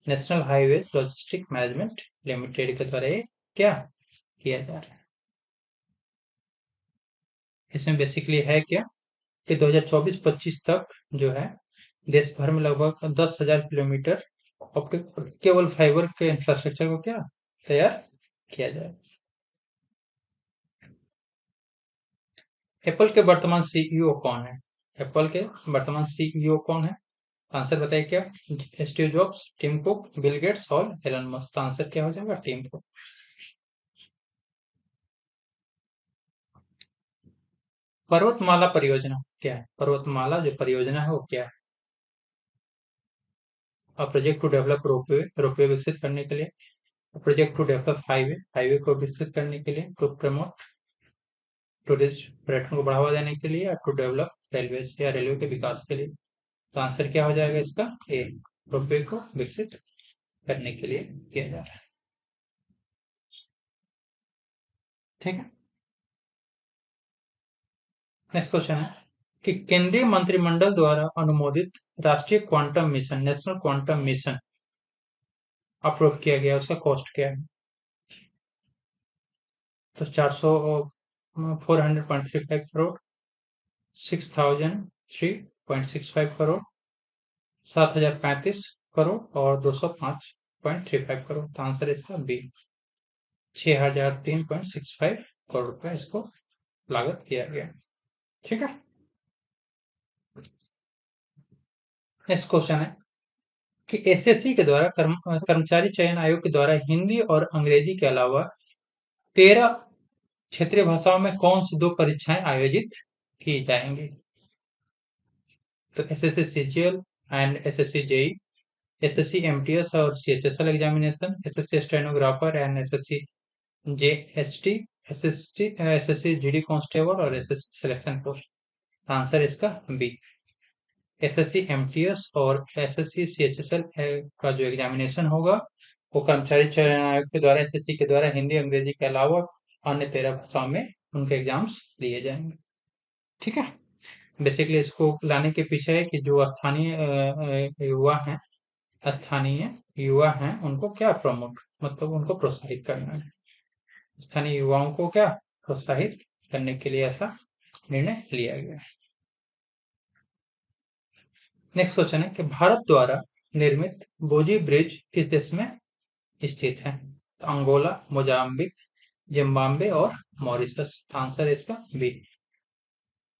national highways logistic management limited के द्वारा ये क्या किया जा रहा है। इसमें बेसिकली है क्या कि 2024-25 तक जो है देश भर में लगभग 10,000 किलोमीटर ऑप्टिक केबल फाइबर के इंफ्रास्ट्रक्चर को क्या तैयार किया जाए। एप्पल के वर्तमान सीईओ कौन है? एप्पल के वर्तमान सीईओ कौन है? आंसर बताइए क्या? Steve Jobs, Tim Cook, Bill Gates और एलन मस्क। आंसर क्या हो जाएगा? Tim Cook. पर्वतमाला परियोजना क्या है? पर्वतमाला जो परियोजना है वो क्या है? A project to develop ropeway, ropeway विकसित करने के लिए। Project to develop highway, highway को विकसित करने के लिए। टू प्रमोट टूरिस्ट, पर्यटन को बढ़ावा देने के लिए। टू डेवलप रेलवे, या रेलवे के विकास के लिए। तो आंसर क्या हो जाएगा इसका? ए, रोपवे को विकसित करने के लिए किया जा रहा है। ठीक है। नेक्स्ट क्वेश्चन है कि केंद्रीय मंत्रिमंडल द्वारा अनुमोदित राष्ट्रीय quantum mission, national quantum mission approve किया गया, उसका कॉस्ट क्या है? तो 400 400.35 करोड़, 6003.65 करोड़, 7035 करोड़ और 205.35 करोड़। तो आंसर इसका बी, 6003.65 करोड़ रुपया इसको लागत किया गया। ठीक है। नेक्स्ट क्वेश्चन है कि एसएससी के द्वारा कर्मचारी चयन आयोग के द्वारा हिंदी और अंग्रेजी के अलावा 13 क्षेत्रीय भाषाओं में कौन सी 2 परीक्षाएं आयोजित की जाएंगी? तो SSC CGL and SSC JE, SSC MTS और CHSL examination, SSC stenographer and SSC JST, SSC GD constable और एसएससी सिलेक्शन पोस्ट। आंसर इसका बी, एसएससी एमटीएस और एसएससी सीएचएसएल का जो एग्जामिनेशन होगा वो कर्मचारी चयन आयोग के द्वारा एसएससी के द्वारा हिंदी अंग्रेजी के अलावा अन्य 13 भाषाओं में उनके एग्जाम्स लिए जाएंगे। ठीक है। बेसिकली इसको लाने के पीछे है कि जो स्थानीय युवा हैं उनको क्या प्रमोट, मतलब उनको प्रोत्साहित करना है। स्थानीय युवाओं को क्या प्रोत्साहित करने के लिए ऐसा निर्णय लिया गया। नेक्स्ट क्वेश्चन है कि भारत द्वारा निर्मित बोजी ब्रिज किस देश में स्थित है? तो अंगोला, मोजाम्बिक, जिम्बाब्वे और मॉरिशस। आंसर है इसका बी,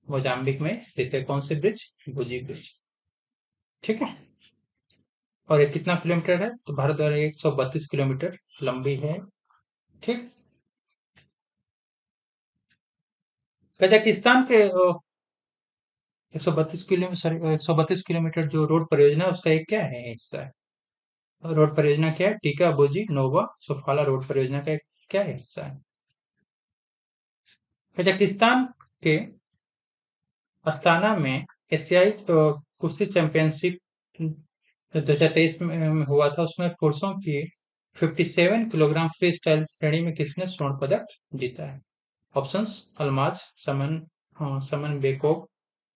मोजाम्बिक में स्थित है कौन सी ब्रिज? बोजी ब्रिज। ठीक है। और ये कितना किलोमीटर है? तो भारत द्वारा 132 किलोमीटर लंबी है। ठीक। कजाकिस्तान के 132 किलोमीटर जो रोड परियोजना है उसका एक क्या है हिस्सा है? रोड परियोजना क्या है? टीका बोजी नोवा सोफाला रोड परियोजना का एक क्या है हिस्सा है? कजाकिस्तान के अस्ताना में एशियाई कुश्ती चैंपियनशिप 2023 में हुआ था, उसमें पुरुषों की 57 किलोग्राम फ्री स्टाइल श्रेणी में किसने स्वर्ण पदक जीता है? ऑप्शंस: अल्माज, समन बेकोव,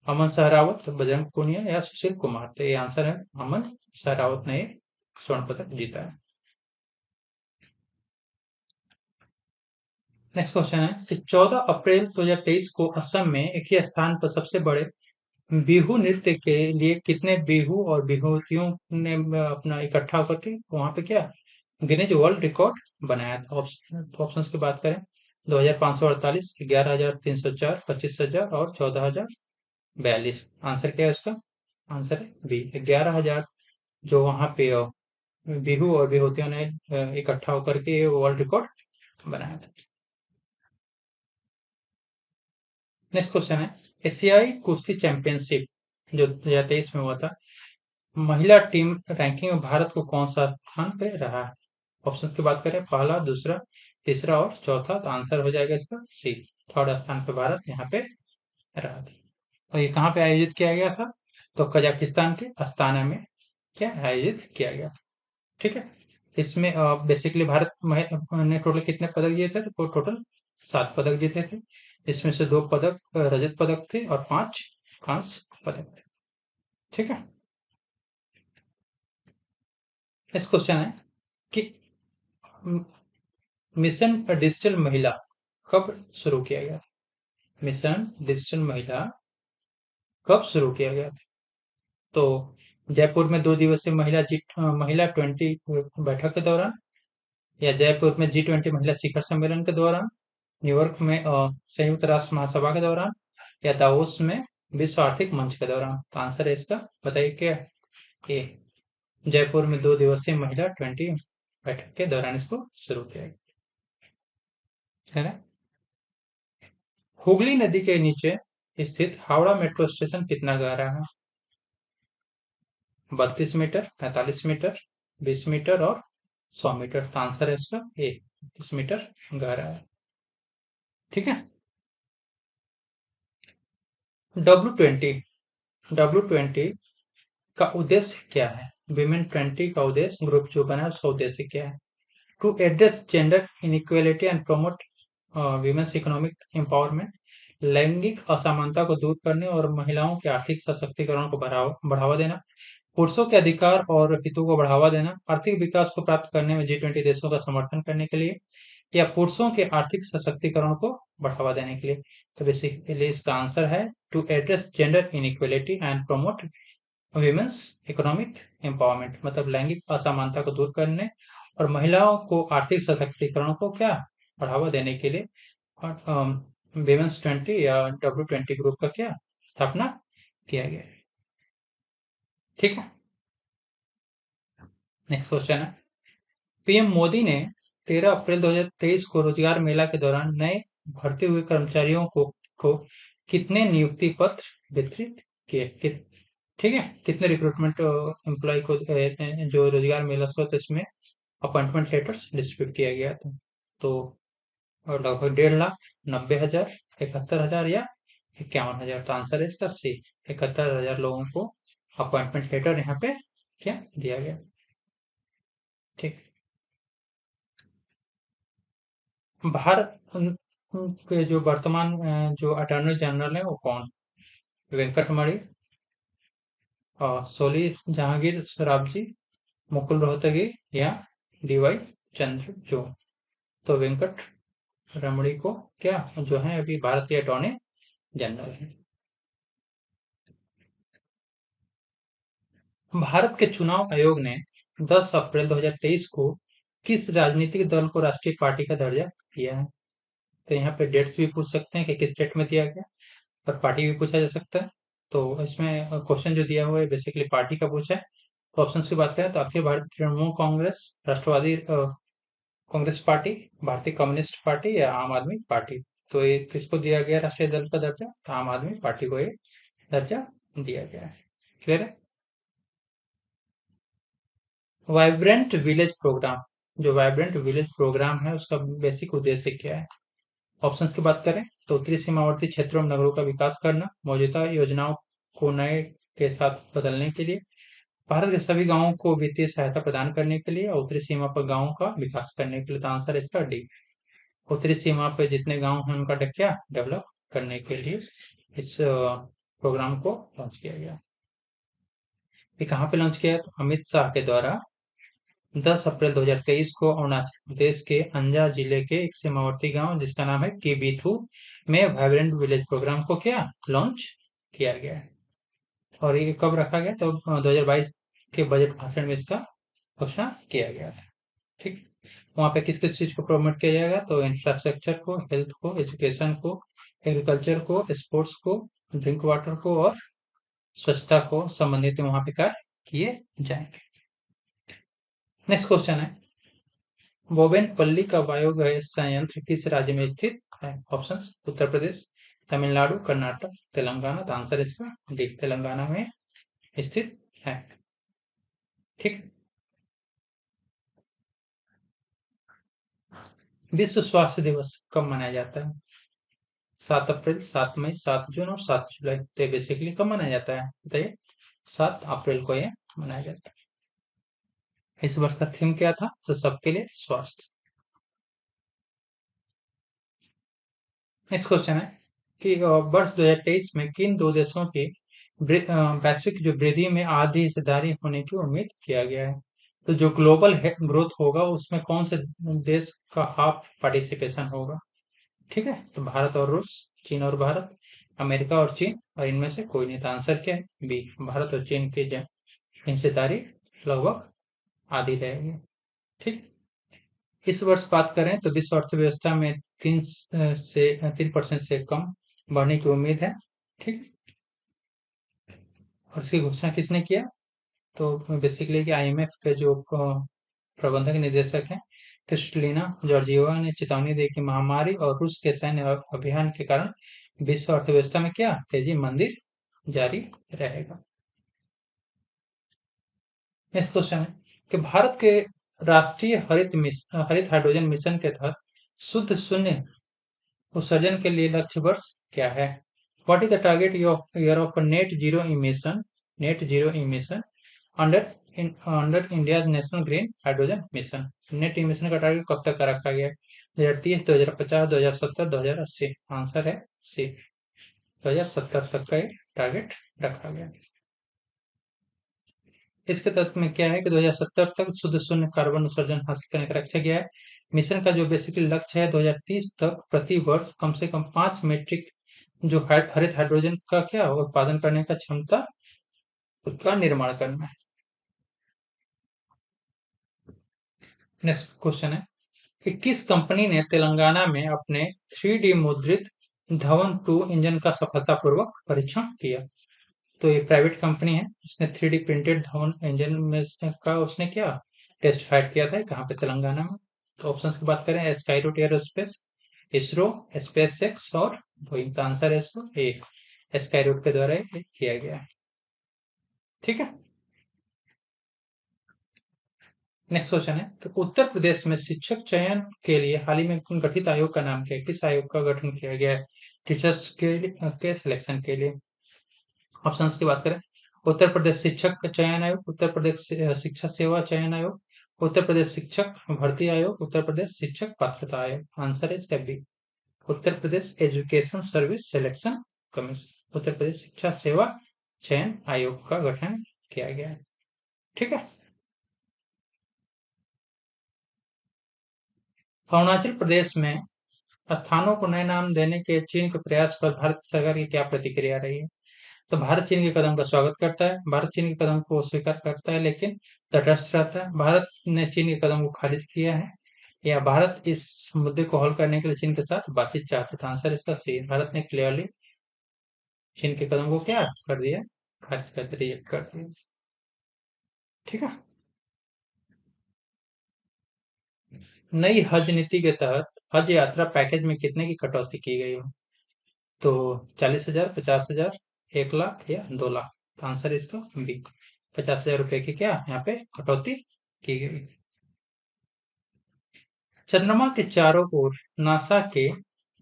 अमन सहरावत, बजरंग पूनिया या सुशील कुमार। तो ये आंसर है अमन सहरावत ने स्वर्ण पदक जीता है। नेक्स्ट क्वेश्चन है कि 14 अप्रैल 2023 को असम में एक ही स्थान पर सबसे बड़े बिहू नृत्य के लिए कितने बिहू और बिहुतियों ने अपना इकट्ठा होकर के वहां पे क्या गिनीज वर्ल्ड रिकॉर्ड बनाया था? ऑप्शंस की बात करें: 2548, 11304, 25000 और 14042। आंसर क्या है उसका? आंसर है बी, 11000 जो वहां पे बिहू और बिहुतियों ने इकट्ठा होकर के वर्ल्ड रिकॉर्ड बनाया था। नेक्स्ट क्वेश्चन है एशियाई कुश्ती चैंपियनशिप जो 2023 में हुआ था, महिला टीम रैंकिंग में भारत को कौन सा स्थान पे रहा है? ऑप्शन की बात करें: पहला, दूसरा, तीसरा और चौथा। तो आंसर हो जाएगा इसका सी, थर्ड स्थान पे भारत यहाँ पे रहा था। और ये कहाँ पे आयोजित किया गया था? तो कजाकिस्तान के अस्ताना में क्या आयोजित किया गया था। ठीक है। इसमें बेसिकली भारत ने टोटल कितने पदक जीते थे? तो टोटल 7 पदक जीते थे। इसमें से 2 पदक रजत पदक थे और 5 कांस्य पदक थे। ठीक है। नेक्स्ट क्वेश्चन है कि मिशन डिजिटल महिला कब शुरू किया गया? मिशन डिजिटल महिला कब शुरू किया गया था? तो जयपुर में 2 दिवसीय महिला 20 बैठक के दौरान, या जयपुर में G20 महिला शिखर सम्मेलन के दौरान, न्यूयॉर्क में संयुक्त राष्ट्र महासभा के दौरान, या दावोस में विश्व आर्थिक मंच के दौरान? तो आंसर है इसका, बताइए क्या है? ए, जयपुर में 2 दिवसीय महिला 20 बैठक के दौरान इसको शुरू किया गया, है ना? हुगली नदी के नीचे स्थित हावड़ा मेट्रो स्टेशन कितना गहरा है? 32 मीटर, 45 मीटर, 20 मीटर और 100 मीटर? तो आंसर है इसका ए, 32 मीटर गहरा है। ठीक है। W20, W20 का उद्देश्य क्या है? विमेन 20 का उद्देश्य, ग्रुप जो बना है उसका उद्देश्य क्या है? To address gender inequality and promote women's economic empowerment, लैंगिक असमानता को दूर करने और महिलाओं के आर्थिक सशक्तिकरण को बढ़ावा देना, पुरुषों के अधिकार और हितों को बढ़ावा देना, आर्थिक विकास को प्राप्त करने में G20 देशों का समर्थन करने के लिए, या पुरुषों के आर्थिक सशक्तिकरण को बढ़ावा देने के लिए? तो बेसिकली इसका आंसर है to address gender inequality and promote women's economic empowerment, मतलब लैंगिक असमानता को दूर करने और महिलाओं को आर्थिक सशक्तिकरण को क्या बढ़ावा देने के लिए विमेन्स 20 या W20 ग्रुप का क्या स्थापना किया गया है। ठीक है। नेक्स्ट क्वेश्चन है, पीएम मोदी ने 13 अप्रैल 2023 को रोजगार मेला के दौरान नए भर्ती हुए कर्मचारियों को कितने नियुक्ति पत्र वितरित किए? ठीक है, कितने रिक्रूटमेंट एम्प्लॉय को जो रोजगार मेला हुआ था इसमें अपॉइंटमेंट लेटर्स डिस्ट्रीब्यूट किया गया था? तो लगभग 1.5 लाख, 90,000, 71,000 या 51,000? तो आंसर है इसका सी, 71,000 लोगों को अपॉइंटमेंट लेटर यहाँ पे क्या दिया गया। ठीक। भारत के जो वर्तमान जो अटॉर्नी जनरल है वो कौन? वेंकटमणि, सोली जहांगीर सराबजी, मुकुल रोहतगी, या डीवाई चंद्रचूड़? तो वेंकट रमणी को क्या जो है अभी भारतीय अटॉर्नी जनरल है। भारत के चुनाव आयोग ने 10 अप्रैल 2023 को किस राजनीतिक दल को राष्ट्रीय पार्टी का दर्जा दिया है? तो यहाँ पे डेट्स भी पूछ सकते हैं कि किस डेट में दिया गया, और पार्टी भी पूछा जा सकता है। तो इसमें क्वेश्चन जो दिया हुआ है बेसिकली पार्टी का पूछा है। तो ऑप्शन की बात करें तो अखिल भारतीय तृणमूल कांग्रेस, राष्ट्रवादी कांग्रेस पार्टी, भारतीय कम्युनिस्ट पार्टी, या आम आदमी पार्टी? तो ये किसको दिया गया राष्ट्रीय दल का दर्जा? तो आम आदमी पार्टी को ये दर्जा दिया गया है। क्लियर है। वाइब्रेंट विलेज प्रोग्राम, जो वाइब्रेंट विलेज प्रोग्राम है उसका बेसिक उद्देश्य क्या है? ऑप्शंस की बात करें तो उत्तरी सीमावर्ती क्षेत्रों में नगरों का विकास करना, मौजूदा योजनाओं को नए के साथ बदलने के लिए, भारत के सभी गांवों को वित्तीय सहायता प्रदान करने के लिए, और उत्तरी सीमा पर गांवों का विकास करने के लिए? तो आंसर इसका डी, उत्तरी सीमा पर जितने गांव हैं उनका क्या डेवलप करने के लिए इस प्रोग्राम को लॉन्च किया गया। ये कहाँ पे लॉन्च किया है? तो अमित शाह के द्वारा 10 अप्रैल 2023 को अरुणाचल प्रदेश के अंजा जिले के एक सीमावर्ती गांव जिसका नाम है किबीथू में वाइब्रेंट विलेज प्रोग्राम को क्या लॉन्च किया गया है। और ये कब रखा गया? तो 2022 के बजट भाषण में इसका घोषणा किया गया था। ठीक। वहाँ पे किस किस चीज को प्रमोट किया जाएगा? तो इंफ्रास्ट्रक्चर को, हेल्थ को, एजुकेशन को, एग्रीकल्चर को, स्पोर्ट्स को, ड्रिंक वाटर को और स्वच्छता को संबंधित वहाँ पे कार्य किए जाएंगे। नेक्स्ट क्वेश्चन है, बोवेनपल्ली का बायोगैस संयंत्र किस राज्य में स्थित है? ऑप्शंस, उत्तर प्रदेश, तमिलनाडु, कर्नाटक, तेलंगाना? तो आंसर इसका डी, तेलंगाना में स्थित है। ठीक। विश्व स्वास्थ्य दिवस कब मनाया जाता है? 7 अप्रैल, 7 मई, 7 जून और 7 जुलाई? तो बेसिकली कब मनाया जाता है बताइए? 7 अप्रैल को ये मनाया जाता है। इस वर्ष का थीम क्या था? तो सबके लिए स्वास्थ्य। नेक्स्ट क्वेश्चन है कि वर्ष 2023 में किन दो देशों के वैश्विक जो वृद्धि में आधी हिस्सेदारी होने की उम्मीद किया गया है? तो जो ग्लोबल ग्रोथ होगा उसमें कौन से देश का हाफ पार्टिसिपेशन होगा? ठीक है, तो भारत और रूस, चीन और भारत, अमेरिका और चीन, और इनमें से कोई नहीं। तो आंसर क्या है? बी, भारत और चीन की हिस्सेदारी लगभग आधी रहेगी। ठीक। इस वर्ष बात करें तो विश्व अर्थव्यवस्था में 3% से कम बढ़ने की उम्मीद है। ठीक। और इसकी घोषणा किसने किया? तो बेसिकली कि आईएमएफ के जो प्रबंधक निदेशक हैं, क्रिस्टलिना जॉर्जियोवा ने चेतावनी दी कि महामारी और रूस के सैन्य अभियान के कारण विश्व अर्थव्यवस्था में क्या तेजी मंदिर जारी रहेगा। नेक्स्ट क्वेश्चन है कि भारत के राष्ट्रीय हरित हाइड्रोजन मिशन के तहत शुद्ध शून्य उत्सर्जन के लिए लक्ष्य वर्ष क्या है? What is the target year of net zero emission under under India national green hydrogen mission? Net emission का टारगेट कब तक का रखा गया है? 2030, 2050, 2070, 2080? आंसर है सी, 2070 तक का टारगेट रखा गया। इसके तत्व में क्या है कि 2070 तक शुद्ध शून्य कार्बन उत्सर्जन हासिल करने का लक्ष्य गया है। मिशन का जो बेसिकली लक्ष्य है 2030 तक प्रति वर्ष कम से कम 5 मीट्रिक जो हरित हाइड्रोजन का क्या उत्पादन करने का क्षमता का निर्माण करना है। नेक्स्ट क्वेश्चन है कि किस कंपनी ने तेलंगाना में अपने 3D मुद्रित धवन 2 इंजन का सफलतापूर्वक परीक्षण किया? तो ये प्राइवेट कंपनी है, इसने 3D प्रिंटेड धवन इंजन में का उसने क्या टेस्ट फाइट किया था, कहाँ पे? तेलंगाना में। तो ऑप्शंस की बात करें, Skyroot aerospace, ISRO, space x और बोइंग। का आंसर है इसरो एक, स्काईरूट के द्वारा ये किया गया है। ठीक है। नेक्स्ट क्वेश्चन है तो उत्तर प्रदेश में शिक्षक चयन के लिए हाल ही में गठित आयोग का नाम क्या है? किस आयोग का गठन किया गया है टीचर्स के सिलेक्शन के लिए? ऑप्शंस की बात करें, उत्तर प्रदेश शिक्षक चयन आयोग, उत्तर प्रदेश शिक्षा सेवा चयन आयोग, उत्तर प्रदेश शिक्षक भर्ती आयोग, उत्तर प्रदेश शिक्षक पात्रता आयोग। आंसर है इसका B, Uttar Pradesh education service selection commission. Uttar Pradesh शिक्षा सेवा चयन आयोग का गठन किया गया है। ठीक है। अरुणाचल प्रदेश में स्थानों को नए नाम देने के चीन के प्रयास पर भारत सरकार की क्या प्रतिक्रिया रही है? तो भारत चीन के कदम का स्वागत करता है, भारत चीन के कदम को स्वीकार करता है लेकिन तटस्थ रहता है, भारत ने चीन के कदम को खारिज किया है, या भारत इस मुद्दे को हल करने के लिए चीन के साथ बातचीत चाहता था? आंसर इसका सी, भारत ने क्लियरली चीन के कदम को क्या कर दिया, खारिज कर दिया, रिजेक्ट कर दिया। ठीक है। नई हज नीति के तहत हज यात्रा पैकेज में कितने की कटौती की गई है? तो 40,000, 50,000, 1 लाख या 2 लाख? तो आंसर इसका बी, 50,000 रुपए की क्या यहाँ पे कटौती की गई। चंद्रमा के चारों ओर नासा के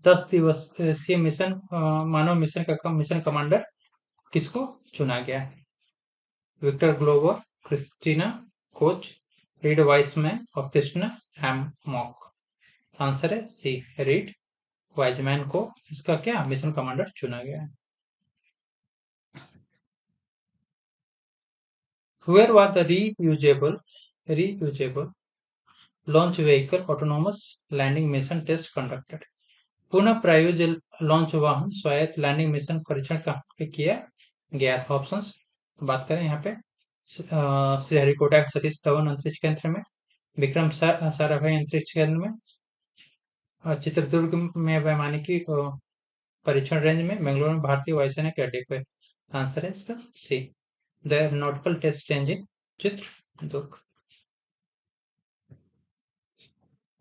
10 दिवसीय मिशन मानव मिशन का मिशन कमांडर किसको चुना गया है? Victor Glover, Christina Koch, Reid Wiseman और क्रिस्टीना हैममॉक। आंसर है सी, रीड वाइजमैन को इसका क्या मिशन कमांडर चुना गया है। Where was the reusable launch vehicle autonomous landing mission test conducted? पुनः प्रायोज्य लॉन्च वाहन स्वायत्त लैंडिंग मिशन परीक्षण कहाँ पे किया गया था? ऑप्शंस बात करें यहाँ पे, श्रीहरिकोटा के सतीश धवन अंतरिक्ष केंद्र में, विक्रम साराभाई अंतरिक्ष केंद्र में, चित्रदुर्ग में वैमानिकी परीक्षण रेंज में, बेंगलुरु में भारतीय वायुसेना के अड्डे पे। आंसर है इसका C, the aeronautical test range in Chitradurga.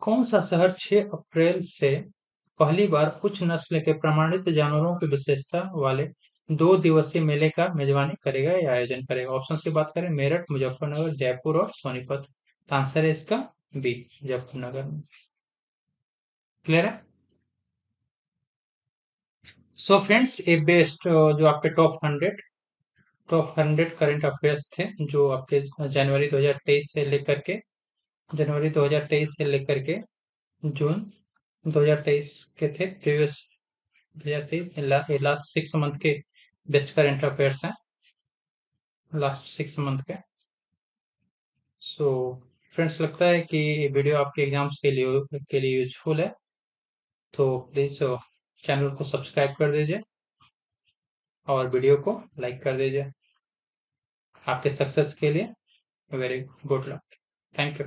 कौन सा शहर 6 अप्रैल से पहली बार उच्च नस्ल के प्रमाणित जानवरों की विशेषता वाले 2 दिवसीय मेले का मेजबानी करेगा या आयोजन करेगा? ऑप्शन की बात करें, मेरठ, मुजफ्फरनगर, जयपुर और सोनीपत। आंसर है इसका बी, मुजफ्फरनगर में। क्लियर है। सो फ्रेंड्स, ये बेस्ट जो आपके टॉप 100 करंट अफेयर्स थे जो आपके जनवरी 2023 से लेकर के जनवरी 2023 से लेकर के जून 2023 के थे, प्रीवियस 2023 लास्ट 6 मंथ के बेस्ट करंट अफेयर्स हैं, लास्ट 6 मंथ के। सो फ्रेंड्स, लगता है कि ये वीडियो आपके एग्जाम्स के लिए यूजफुल है। तो प्लीज़ चैनल को सब्सक्राइब कर दीजिए और वीडियो को लाइक कर दीजिए। आपके सक्सेस के लिए very good luck. Thank you.